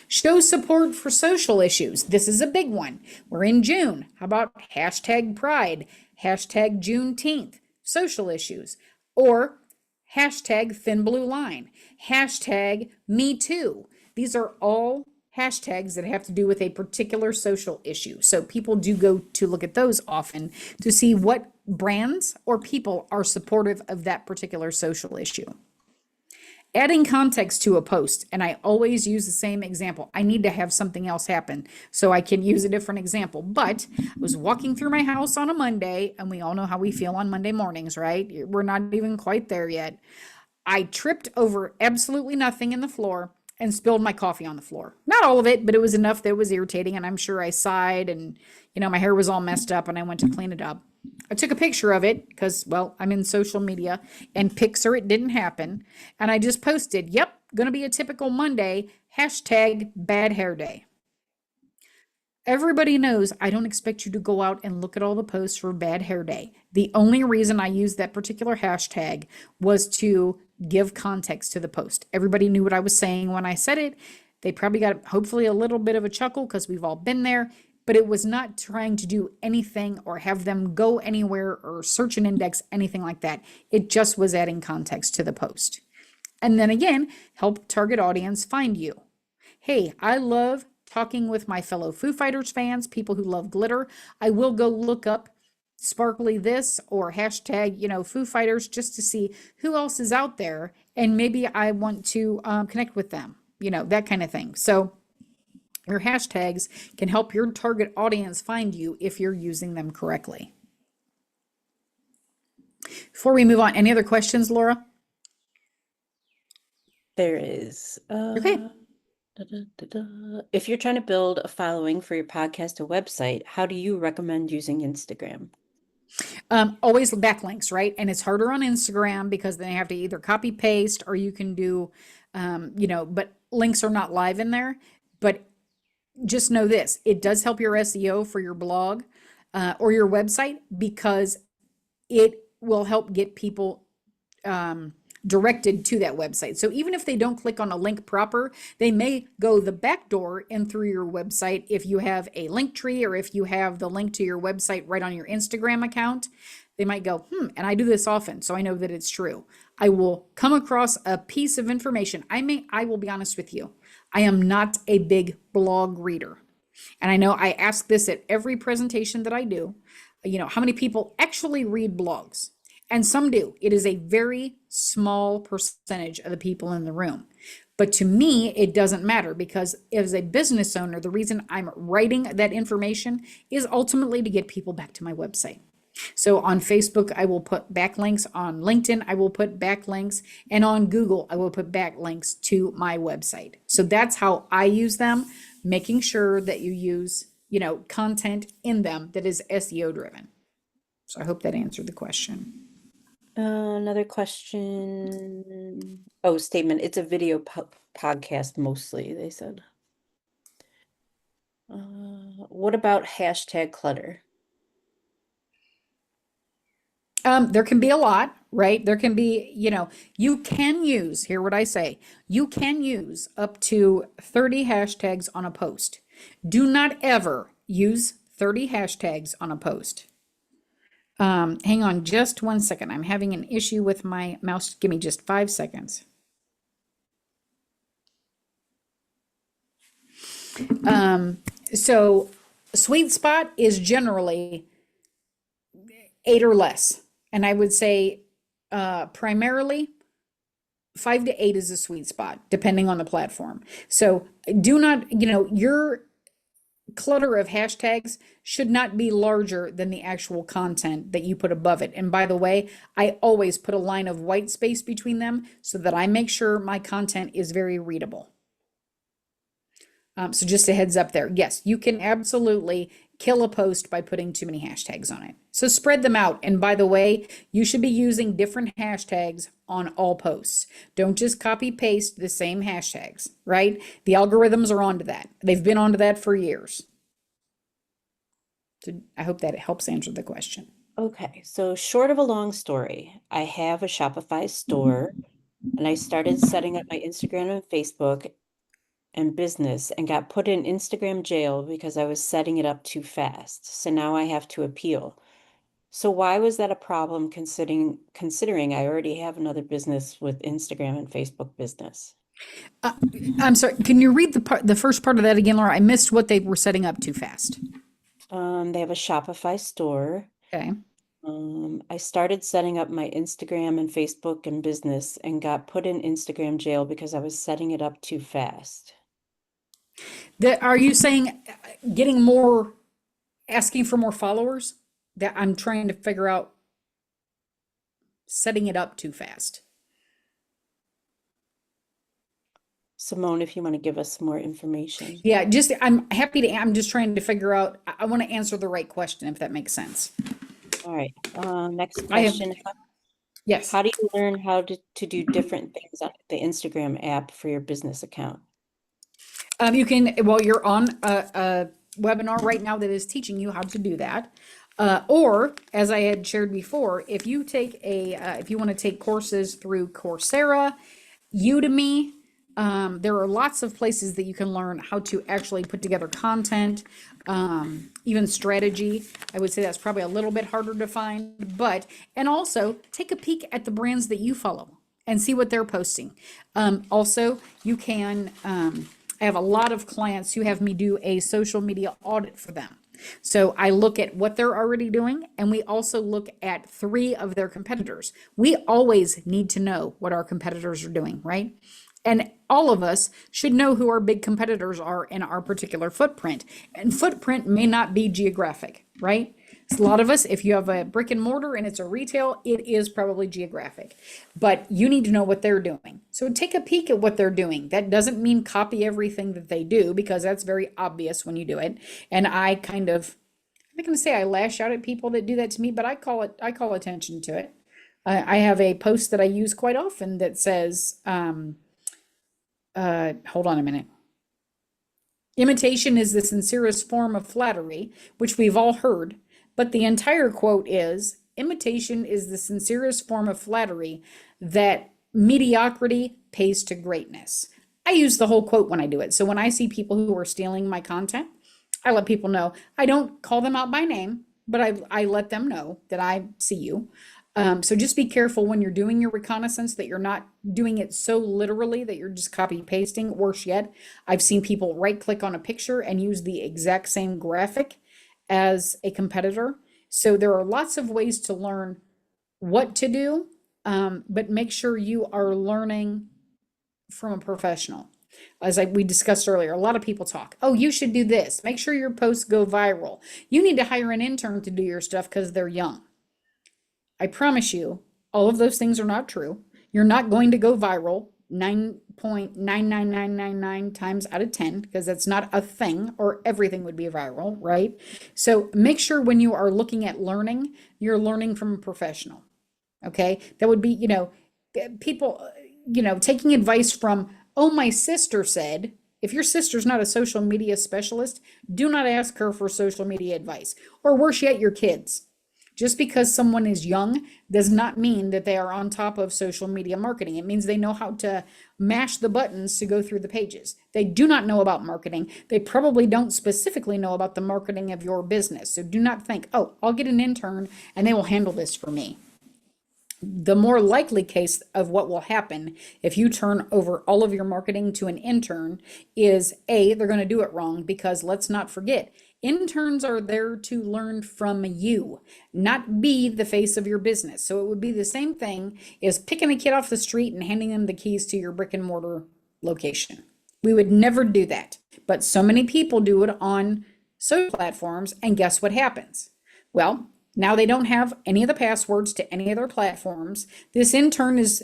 Show support for social issues. This is a big one. We're in June. How about hashtag Pride, hashtag Juneteenth, social issues, or hashtag Thin Blue Line, hashtag Me Too. These are all hashtags that have to do with a particular social issue. So people do go to look at those often to see what brands or people are supportive of that particular social issue. Adding context to a post, and I always use the same example. I need to have something else happen so I can use a different example. But I was walking through my house on a Monday, and we all know how we feel on Monday mornings, right? We're not even quite there yet. I tripped over absolutely nothing in the floor and spilled my coffee on the floor. Not all of it, but it was enough that it was irritating, and I'm sure I sighed, and my hair was all messed up, and I went to clean it up. I took a picture of it because, well, I'm in social media, and picture it didn't happen. And I just posted, yep, gonna be a typical Monday, hashtag bad hair day. Everybody knows I don't expect you to go out and look at all the posts for bad hair day. The only reason I used that particular hashtag was to give context to the post. Everybody knew what I was saying when I said it. They probably got hopefully a little bit of a chuckle because we've all been there, but it was not trying to do anything or have them go anywhere or search an index, anything like that. It just was adding context to the post. And then again, help target audience find you. Hey, I love talking with my fellow Foo Fighters fans, people who love glitter. I will go look up sparkly this or hashtag, Foo Fighters just to see who else is out there. And maybe I want to connect with them, that kind of thing. So your hashtags can help your target audience find you if you're using them correctly. Before we move on, any other questions, Laura? There is. Okay. If you're trying to build a following for your podcast or website, how do you recommend using Instagram? Always backlinks, right? And it's harder on Instagram because then you have to either copy paste or you can do, but links are not live in there. But just know this, it does help your SEO for your blog or your website because it will help get people directed to that website. So even if they don't click on a link proper, they may go the back door in through your website if you have a link tree or if you have the link to your website right on your Instagram account. They might go, and I do this often, so I know that it's true. I will come across a piece of information. I will be honest with you. I am not a big blog reader. And I know I ask this at every presentation that I do, how many people actually read blogs? And some do. It is a very small percentage of the people in the room. But to me, it doesn't matter because as a business owner, the reason I'm writing that information is ultimately to get people back to my website. So on Facebook, I will put backlinks. On LinkedIn, I will put backlinks. And on Google, I will put backlinks to my website. So that's how I use them, making sure that you use, content in them that is SEO driven. So I hope that answered the question. Another question. Oh, statement. It's a video podcast mostly, they said. What about hashtag clutter? There can be a lot, right? There can be, you can use, hear what I say, you can use up to 30 hashtags on a post. Do not ever use 30 hashtags on a post. Hang on just 1 second. I'm having an issue with my mouse. Give me just 5 seconds. So sweet spot is generally 8 or less. And I would say primarily 5 to 8 is a sweet spot, depending on the platform. So do not, your clutter of hashtags should not be larger than the actual content that you put above it. And by the way, I always put a line of white space between them so that I make sure my content is very readable. So just a heads up there. Yes, you can absolutely kill a post by putting too many hashtags on it. So spread them out. And by the way, you should be using different hashtags on all posts. Don't just copy paste the same hashtags, right? The algorithms are onto that. They've been onto that for years. So I hope that it helps answer the question. Okay, so short of a long story, I have a Shopify store and I started setting up my Instagram and Facebook and business and got put in Instagram jail because I was setting it up too fast. So now I have to appeal. So why was that a problem considering I already have another business with Instagram and Facebook business? Uh, I'm sorry. Can you read the first part of that again, Laura? I missed what they were setting up too fast. They have a Shopify store. Okay. I started setting up my Instagram and Facebook and business and got put in Instagram jail because I was setting it up too fast. Are you saying getting more, asking for more followers? That I'm trying to figure out setting it up too fast. Simone, if you want to give us some more information. Yeah, just I'm happy to. I'm just trying to figure out. I want to answer the right question, if that makes sense. All right. Next I have question. yes. How do you learn how to do different things on the Instagram app for your business account? You can, well, you're on a webinar right now that is teaching you how to do that. Or, as I had shared before, if you take if you want to take courses through Coursera, Udemy, there are lots of places that you can learn how to actually put together content, even strategy. I would say that's probably a little bit harder to find, but, and also take a peek at the brands that you follow and see what they're posting. Also, you can, I have a lot of clients who have me do a social media audit for them. So I look at what they're already doing, and we also look at three of their competitors. We always need to know what our competitors are doing, right? And all of us should know who our big competitors are in our particular footprint. And footprint may not be geographic, right? So a lot of us, if you have a brick and mortar and it's a retail, it is probably geographic. But you need to know what they're doing. So take a peek at what they're doing. That doesn't mean copy everything that they do, because that's very obvious when you do it. And I kind of, I'm not going to say I lash out at people that do that to me, but I call attention to it. I have a post that I use quite often that says, hold on a minute. Imitation is the sincerest form of flattery, which we've all heard, but the entire quote is imitation is the sincerest form of flattery that mediocrity pays to greatness. I use the whole quote when I do it. So when I see people who are stealing my content, I let people know. I don't call them out by name, but I let them know that I see you. So just be careful when you're doing your reconnaissance that you're not doing it so literally that you're just copy pasting. Worse yet, I've seen people right click on a picture and use the exact same graphic as a competitor. So there are lots of ways to learn what to do, but make sure you are learning from a professional. We discussed earlier, a lot of people talk, oh, you should do this. Make sure your posts go viral. You need to hire an intern to do your stuff because they're young. I promise you, all of those things are not true. You're not going to go viral 9.99999 times out of 10 because that's not a thing, or everything would be viral, right? So make sure when you are looking at learning, you're learning from a professional. Okay? That would be, people, taking advice from, oh, my sister said, if your sister's not a social media specialist, do not ask her for social media advice. Or worse yet, your kids. Just because someone is young does not mean that they are on top of social media marketing. It means they know how to mash the buttons to go through the pages. They do not know about marketing. They probably don't specifically know about the marketing of your business. So do not think, oh, I'll get an intern and they will handle this for me. The more likely case of what will happen if you turn over all of your marketing to an intern is A, they're going to do it wrong, because let's not forget, interns are there to learn from you, not be the face of your business. So it would be the same thing as picking a kid off the street and handing them the keys to your brick and mortar location. We would never do that. But so many people do it on social platforms, and guess what happens? Well, now they don't have any of the passwords to any of their platforms. This intern is,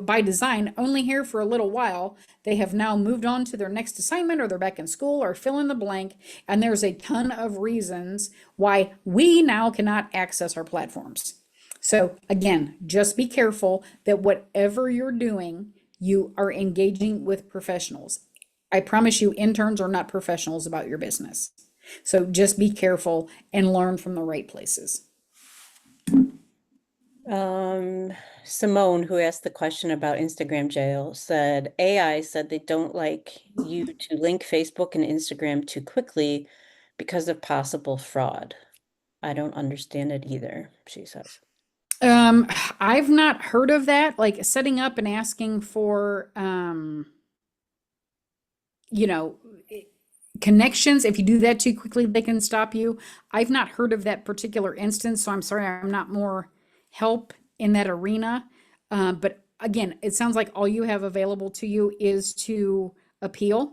by design, only here for a little while. They have now moved on to their next assignment, or they're back in school, or fill in the blank. And there's a ton of reasons why we now cannot access our platforms. So again, just be careful that whatever you're doing, you are engaging with professionals. I promise you, interns are not professionals about your business. So just be careful and learn from the right places. Simone, who asked the question about Instagram jail, said AI said they don't like you to link Facebook and Instagram too quickly because of possible fraud. I don't understand it either, she says. Um, I've not heard of that. Like setting up and asking for, you know, i- connections. If you do that too quickly, they can stop you. I've not heard of that particular instance, so I'm sorry I'm not more help in that arena. But again, it sounds like all you have available to you is to appeal,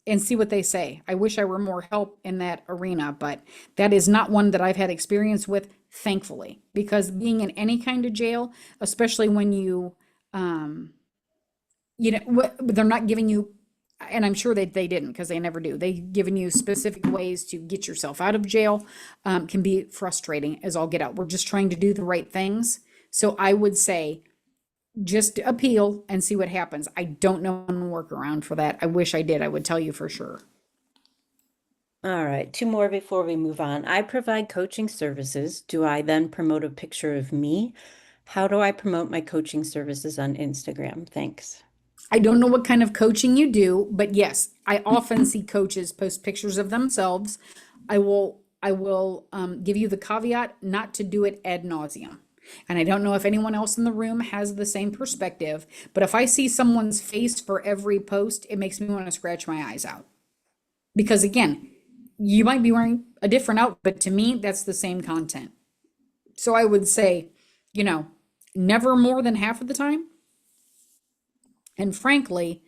and see what they say. I wish I were more help in that arena, but that is not one that I've had experience with, thankfully, because being in any kind of jail, especially when um, they're not giving you, and I'm sure that they didn't because they never do. They've given you specific ways to get yourself out of jail, can be frustrating as all get out. We're just trying to do the right things. So I would say just appeal and see what happens. I don't know a workaround for that. I wish I did. I would tell you for sure. All right, two more before we move on. I provide coaching services. Do I then promote a picture of me? How do I promote my coaching services on Instagram? Thanks. I don't know what kind of coaching you do, but yes, I often see coaches post pictures of themselves. I will give you the caveat not to do it ad nauseum. And I don't know if anyone else in the room has the same perspective, but if I see someone's face for every post, it makes me want to scratch my eyes out. Because again, you might be wearing a different outfit, but to me, that's the same content. So I would say, you know, never more than half of the time. And frankly,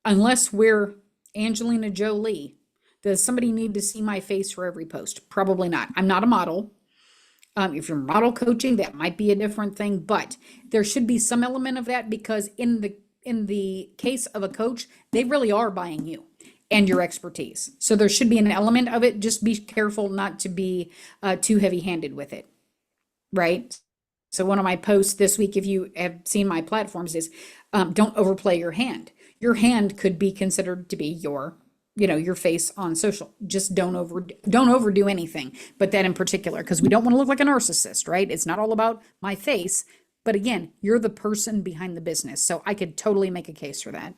unless we're Angelina Jolie, does somebody need to see my face for every post? Probably not. I'm not a model. If you're model coaching, that might be a different thing, but there should be some element of that because in the case of a coach, they really are buying you and your expertise. So there should be an element of it. Just be careful not to be too heavy-handed with it, right? So one of my posts this week, if you have seen my platforms, is don't overplay your hand. Your hand could be considered to be your face on social. Just don't overdo anything, but that in particular, because we don't want to look like a narcissist, right? It's not all about my face, but again, you're the person behind the business. So I could totally make a case for that.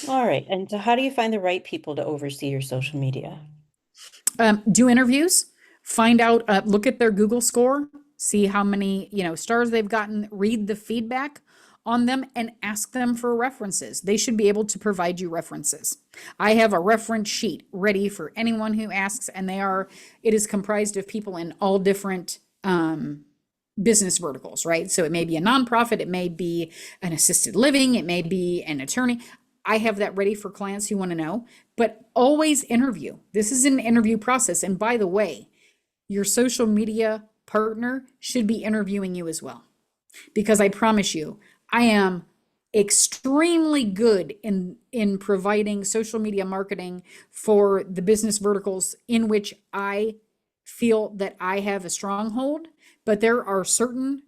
All right, and so how do you find the right people to oversee your social media? Do interviews, find out, look at their Google score, see how many, stars they've gotten, read the feedback on them and ask them for references. They should be able to provide you references. I have a reference sheet ready for anyone who asks, and it is comprised of people in all different business verticals, right? So it may be a nonprofit, it may be an assisted living, it may be an attorney. I have that ready for clients who want to know, but always interview. This is an interview process. And by the way, your social media partner should be interviewing you as well. Because I promise you, I am extremely good in providing social media marketing for the business verticals in which I feel that I have a stronghold, but there are certain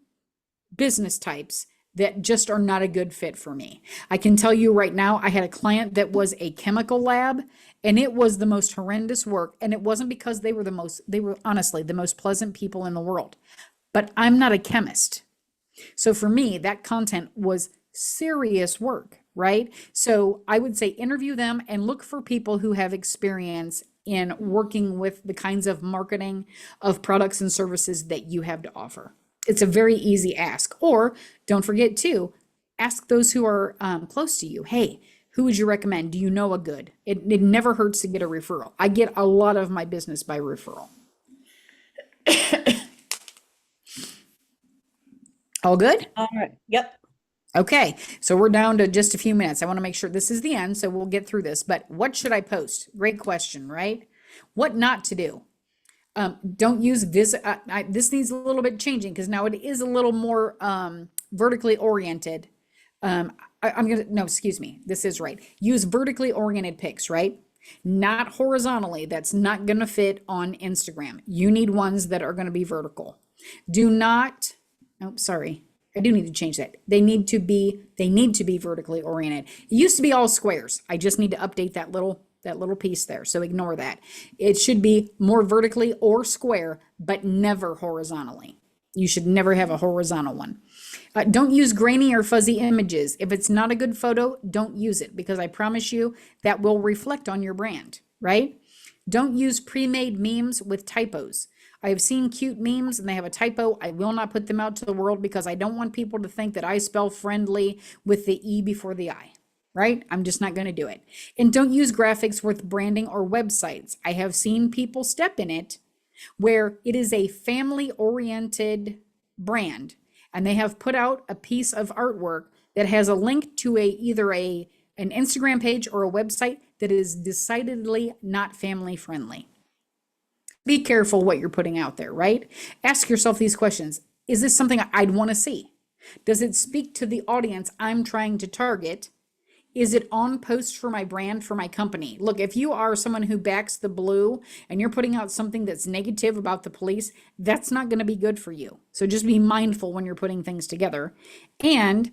business types that just are not a good fit for me. I can tell you right now, I had a client that was a chemical lab and it was the most horrendous work. And it wasn't because they were honestly the most pleasant people in the world. But I'm not a chemist. So for me, that content was serious work, right? So I would say interview them and look for people who have experience in working with the kinds of marketing of products and services that you have to offer. It's a very easy ask. Or don't forget to ask those who are close to you. Hey, who would you recommend? Do you know a good? It never hurts to get a referral. I get a lot of my business by referral. All good? All right, yep. Okay, so we're down to just a few minutes. I want to make sure this is the end, so we'll get through this. But what should I post? Great question, right? What not to do? Don't use this needs a little bit changing because now it is a little more vertically oriented. I'm gonna no, excuse me. This is right. Use vertically oriented pics, right? Not horizontally. That's not gonna fit on Instagram. You need ones that are gonna be vertical. Do not. Oh, sorry. I do need to change that. They need to be vertically oriented. It used to be all squares. I just need to update that little piece there. So ignore that. It should be more vertically or square, but never horizontally. You should never have a horizontal one. Don't use grainy or fuzzy images. If it's not a good photo, don't use it because I promise you that will reflect on your brand, right? Don't use pre-made memes with typos. I have seen cute memes and they have a typo. I will not put them out to the world because I don't want people to think that I spell friendly with the E before the I, right? I'm just not going to do it. And don't use graphics with branding or websites. I have seen people step in it where it is a family oriented brand and they have put out a piece of artwork that has a link to either an Instagram page or a website that is decidedly not family friendly. Be careful what you're putting out there, right? Ask yourself these questions. Is this something I'd want to see? Does it speak to the audience I'm trying to target? Is it on post for my brand, for my company? Look, if you are someone who backs the blue and you're putting out something that's negative about the police, that's not going to be good for you. So just be mindful when you're putting things together. And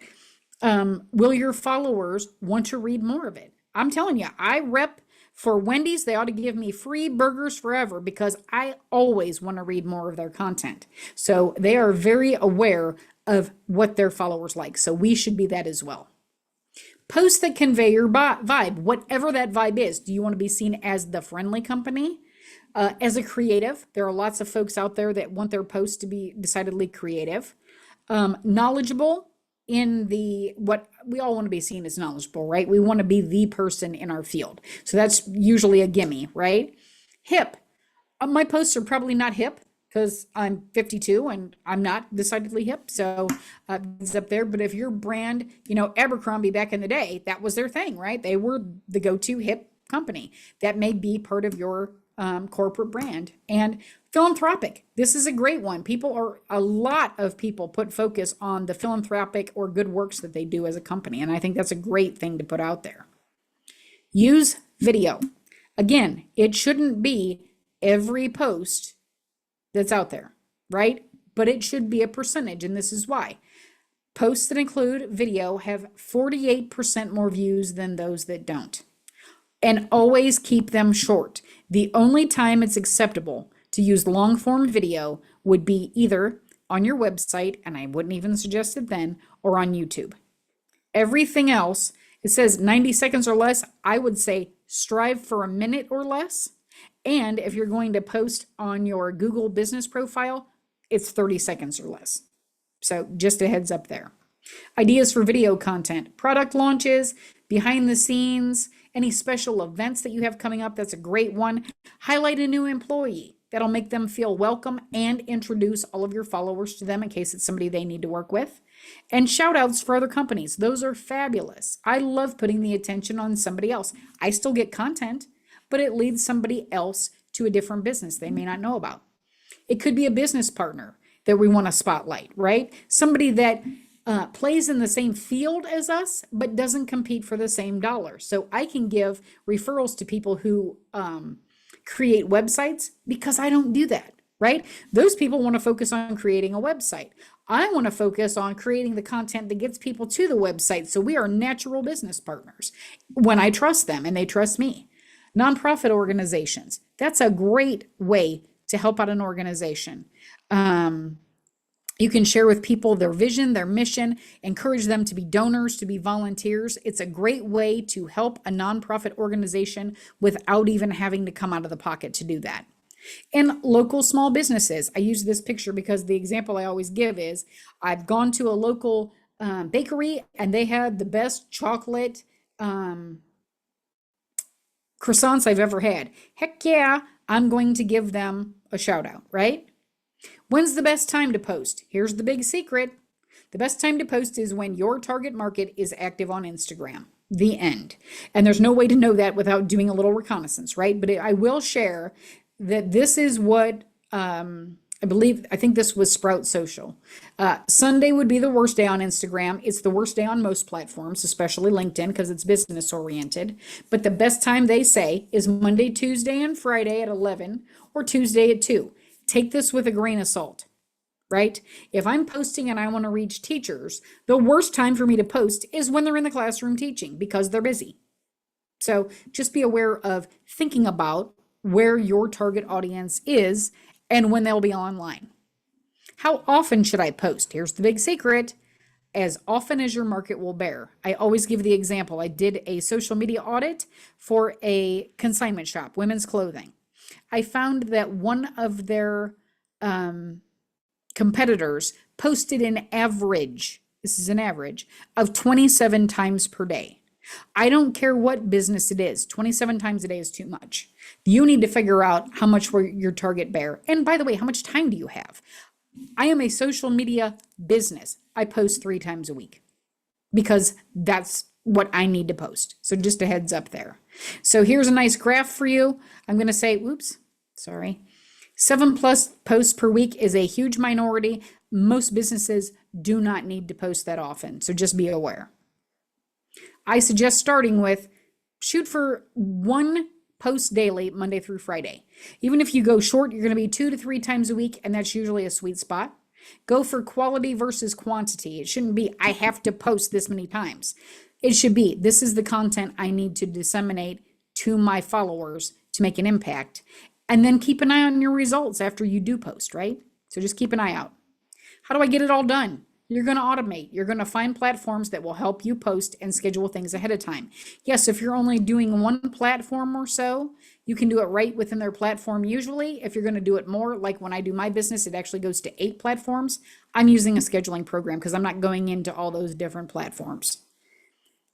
will your followers want to read more of it? I'm telling you, I rep for Wendy's. They ought to give me free burgers forever because I always want to read more of their content. So they are very aware of what their followers like. So we should be that as well. Posts that convey your vibe, whatever that vibe is. Do you want to be seen as the friendly company? As a creative, there are lots of folks out there that want their posts to be decidedly creative. Knowledgeable in what we all want to be seen as knowledgeable, right? We want to be the person in our field. So that's usually a gimme, right? Hip. My posts are probably not hip because I'm 52 and I'm not decidedly hip. So it's up there. But if your brand, Abercrombie back in the day, that was their thing, right? They were the go-to hip company. That may be part of your corporate brand. And philanthropic. This is a great one. A lot of people put focus on the philanthropic or good works that they do as a company. And I think that's a great thing to put out there. Use video. Again, it shouldn't be every post that's out there, right? But it should be a percentage. And this is why. Posts that include video have 48% more views than those that don't. And always keep them short. The only time it's acceptable to use long form video would be either on your website, and I wouldn't even suggest it then, or on YouTube. Everything else, it says 90 seconds or less. I would say strive for a minute or less. And if you're going to post on your Google business profile, it's 30 seconds or less. So just a heads up there. Ideas for video content, product launches, behind the scenes, any special events that you have coming up. That's a great one. Highlight a new employee. That'll make them feel welcome and introduce all of your followers to them in case it's somebody they need to work with. And shout outs for other companies. Those are fabulous. I love putting the attention on somebody else. I still get content, but it leads somebody else to a different business they may not know about. It could be a business partner that we want to spotlight, right? Somebody that plays in the same field as us, but doesn't compete for the same dollar. So I can give referrals to people who create websites because I don't do that, right? Those people want to focus on creating a website. I want to focus on creating the content that gets people to the website. So we are natural business partners when I trust them and they trust me. Nonprofit organizations. That's a great way to help out an organization. You can share with people their vision, their mission, encourage them to be donors, to be volunteers. It's a great way to help a nonprofit organization without even having to come out of the pocket to do that. And local small businesses. I use this picture because the example I always give is I've gone to a local bakery and they had the best chocolate croissants I've ever had. Heck yeah, I'm going to give them a shout out, right? When's the best time to post? Here's the big secret. The best time to post is when your target market is active on Instagram. The end. And there's no way to know that without doing a little reconnaissance, right? But I will share that this is what I think this was Sprout Social. Sunday would be the worst day on Instagram. It's the worst day on most platforms, especially LinkedIn, because it's business oriented. But the best time they say is Monday, Tuesday, and Friday at 11 or Tuesday at 2. Take this with a grain of salt, right? If I'm posting and I want to reach teachers, the worst time for me to post is when they're in the classroom teaching because they're busy. So just be aware of thinking about where your target audience is and when they'll be online. How often should I post? Here's the big secret. As often as your market will bear. I always give the example. I did a social media audit for a consignment shop, women's clothing. I found that one of their competitors posted an average, this is an average, of 27 times per day. I don't care what business it is, 27 times a day is too much. You need to figure out how much will your target bear. And by the way, how much time do you have? I am a social media business. I post 3 times a week because that's what I need to post. So just a heads up there. So here's a nice graph for you. I'm going to say, oops, sorry. 7+ posts per week is a huge minority. Most businesses do not need to post that often. So just be aware. I suggest starting with shoot for 1 post daily, Monday through Friday. Even if you go short, you're going to be 2 to 3 times a week, and that's usually a sweet spot. Go for quality versus quantity. It shouldn't be, I have to post this many times. It should be, this is the content I need to disseminate to my followers to make an impact. And then keep an eye on your results after you do post, right? So just keep an eye out. How do I get it all done? You're going to automate. You're going to find platforms that will help you post and schedule things ahead of time. Yes, if you're only doing 1 platform or so, you can do it right within their platform. Usually, if you're going to do it more, like when I do my business, it actually goes to 8 platforms. I'm using a scheduling program because I'm not going into all those different platforms.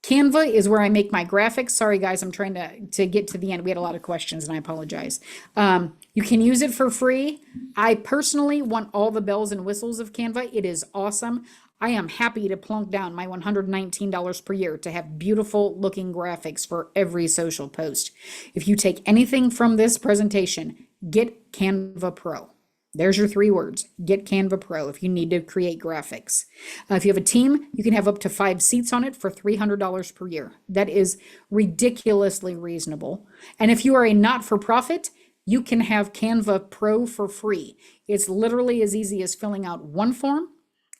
Canva is where I make my graphics. Sorry, guys, I'm trying to get to the end. We had a lot of questions and I apologize. You can use it for free. I personally want all the bells and whistles of Canva. It is awesome. I am happy to plunk down my $119 per year to have beautiful looking graphics for every social post. If you take anything from this presentation, get Canva Pro. There's your 3 words. Get Canva Pro if you need to create graphics. If you have a team, you can have up to 5 seats on it for $300 per year. That is ridiculously reasonable. And if you are a not-for-profit, you can have Canva Pro for free. It's literally as easy as filling out 1 form.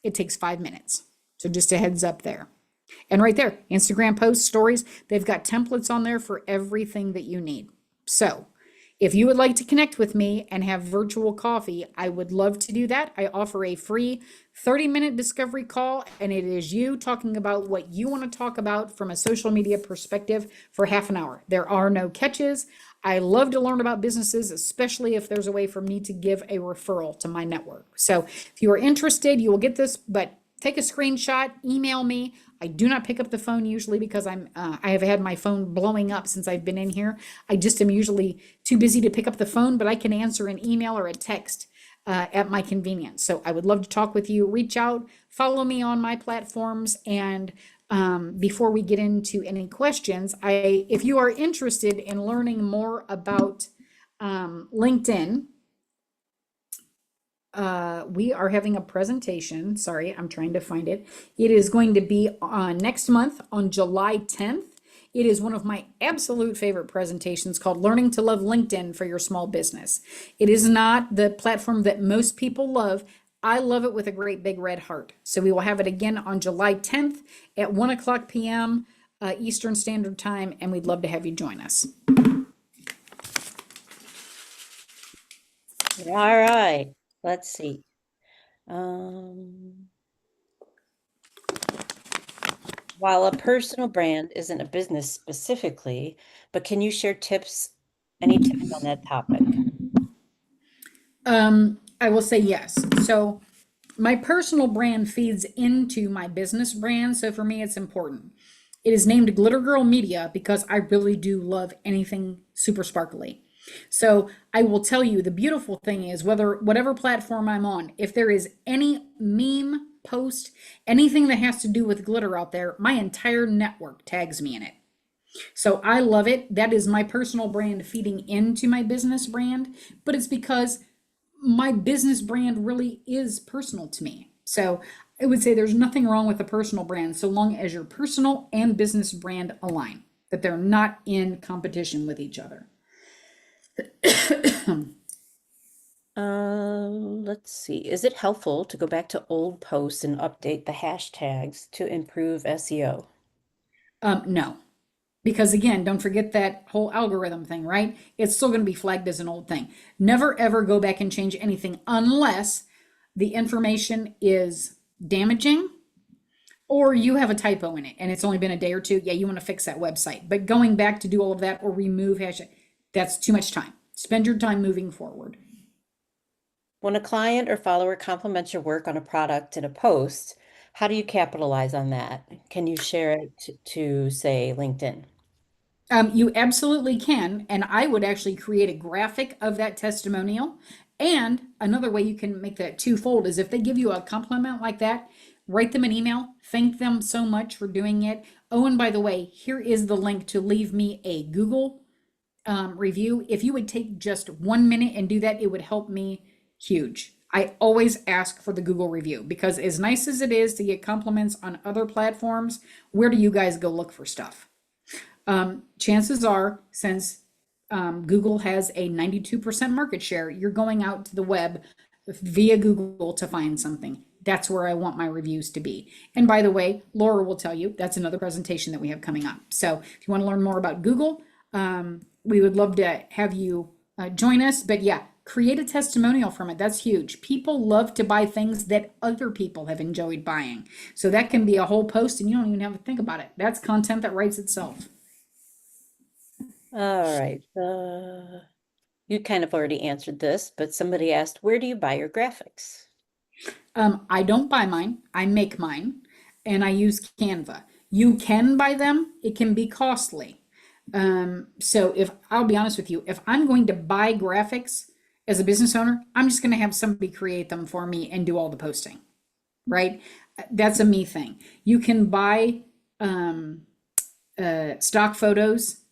It takes 5 minutes. So just a heads up there. And right there, Instagram posts, stories, they've got templates on there for everything that you need. So if you would like to connect with me and have virtual coffee, I would love to do that. I offer a free 30-minute discovery call, and it is you talking about what you want to talk about from a social media perspective for half an hour. There are no catches. I love to learn about businesses, especially if there's a way for me to give a referral to my network. So if you are interested, you will get this, but take a screenshot, email me. I do not pick up the phone usually because I have had my phone blowing up since I've been in here. I just am usually too busy to pick up the phone, but I can answer an email or a text at my convenience. So I would love to talk with you. Reach out, follow me on my platforms, and before we get into any questions, if you are interested in learning more about LinkedIn, we are having a presentation. Sorry, I'm trying to find it. It is going to be next month on July 10th. It is one of my absolute favorite presentations called Learning to Love LinkedIn for Your Small Business. It is not the platform that most people love. I love it with a great big red heart. So we will have it again on July 10th at 1:00 p.m. Eastern Standard Time, and we'd love to have you join us. All right, let's see. While a personal brand isn't a business specifically, but can you share any tips on that topic? I will say yes. So my personal brand feeds into my business brand. So for me, it's important. It is named Glitter Girl Media because I really do love anything super sparkly. So I will tell you, the beautiful thing is whatever platform I'm on, if there is any meme post, anything that has to do with glitter out there, my entire network tags me in it. So I love it. That is my personal brand feeding into my business brand, but it's because my business brand really is personal to me. So I would say there's nothing wrong with a personal brand so long as your personal and business brand align, that they're not in competition with each other. Let's see. Is it helpful to go back to old posts and update the hashtags to improve SEO? No, because again, don't forget that whole algorithm thing, right? It's still going to be flagged as an old thing. Never ever go back and change anything unless the information is damaging or you have a typo in it and it's only been a day or 2. Yeah, you want to fix that website. But going back to do all of that or remove hashtag, that's too much time. Spend your time moving forward. When a client or follower compliments your work on a product in a post, how do you capitalize on that? Can you share it to say LinkedIn? You absolutely can. And I would actually create a graphic of that testimonial. And another way you can make that twofold is if they give you a compliment like that, write them an email, thank them so much for doing it. Oh, and by the way, here is the link to leave me a Google review. If you would take just 1 minute and do that, it would help me huge. I always ask for the Google review because, as nice as it is to get compliments on other platforms, where do you guys go look for stuff? Chances are, since Google has a 92% market share, you're going out to the web via Google to find something. That's where I want my reviews to be. And by the way, Laura will tell you that's another presentation that we have coming up. So if you want to learn more about Google, we would love to have you join us. But yeah, create a testimonial from it. That's huge. People love to buy things that other people have enjoyed buying. So that can be a whole post and you don't even have to think about it. That's content that writes itself. All right. You kind of already answered this, but somebody asked, where do you buy your graphics? I don't buy mine, I make mine, and I use Canva. You can buy them, it can be costly. So if I'll be honest with you, if I'm going to buy graphics as a business owner, I'm just going to have somebody create them for me and do all the posting, right? That's a me thing. You can buy stock photos.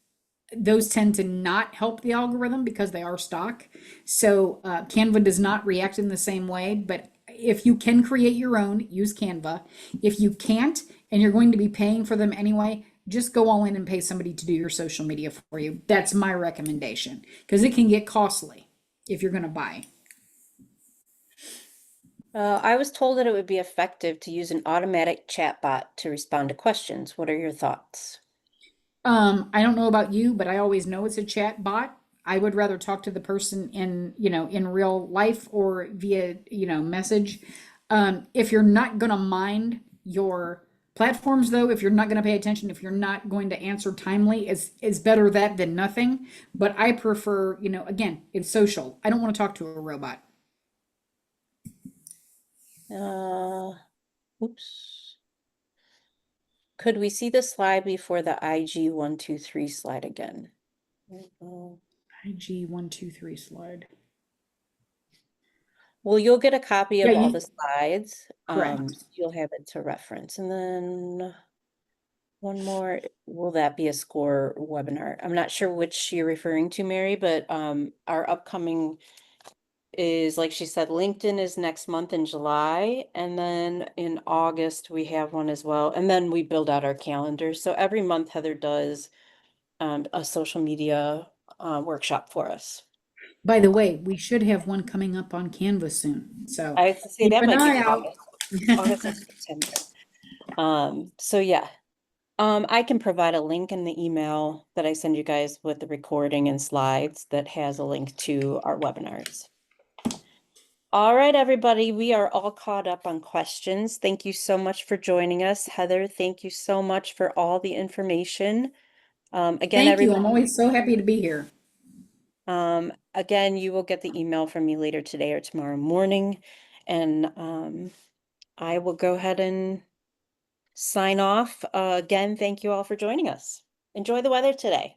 Those tend to not help the algorithm because they are stock. So Canva does not react in the same way. But if you can create your own, use Canva. If you can't, and you're going to be paying for them anyway, just go all in and pay somebody to do your social media for you. That's my recommendation because it can get costly if you're going to buy. I was told that it would be effective to use an automatic chatbot to respond to questions. What are your thoughts? I don't know about you, but I always know it's a chat bot. I would rather talk to the person in, in real life or via, message. If you're not going to mind your platforms though, if you're not going to pay attention, if you're not going to answer timely, is better that than nothing. But I prefer, again, it's social. I don't want to talk to a robot. Oops. Could we see the slide before the IG123 slide again? IG123 slide. Well, you'll get a copy of Yeah, all the slides. correct. You'll have it to reference. And then one more, will that be a SCORE webinar? I'm not sure which you're referring to, Mary, but our upcoming is, like she said, LinkedIn is next month in July, and then in August we have one as well. And then we build out our calendar. So every month Heather does a social media workshop for us. By the way, we should have one coming up on Canvas soon. So I have to say keep that an might be eye out. August or September. So yeah. I can provide a link in the email that I send you guys with the recording and slides that has a link to our webinars. All right, everybody, we are all caught up on questions. Thank you so much for joining us. Heather, thank you so much for all the information. Again, Thank you. everybody, I'm always so happy to be here. again, you will get the email from me later today or tomorrow morning. And I will go ahead and sign off. Again, thank you all for joining us. Enjoy the weather today.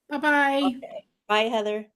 Bye bye. Okay. Bye, Heather.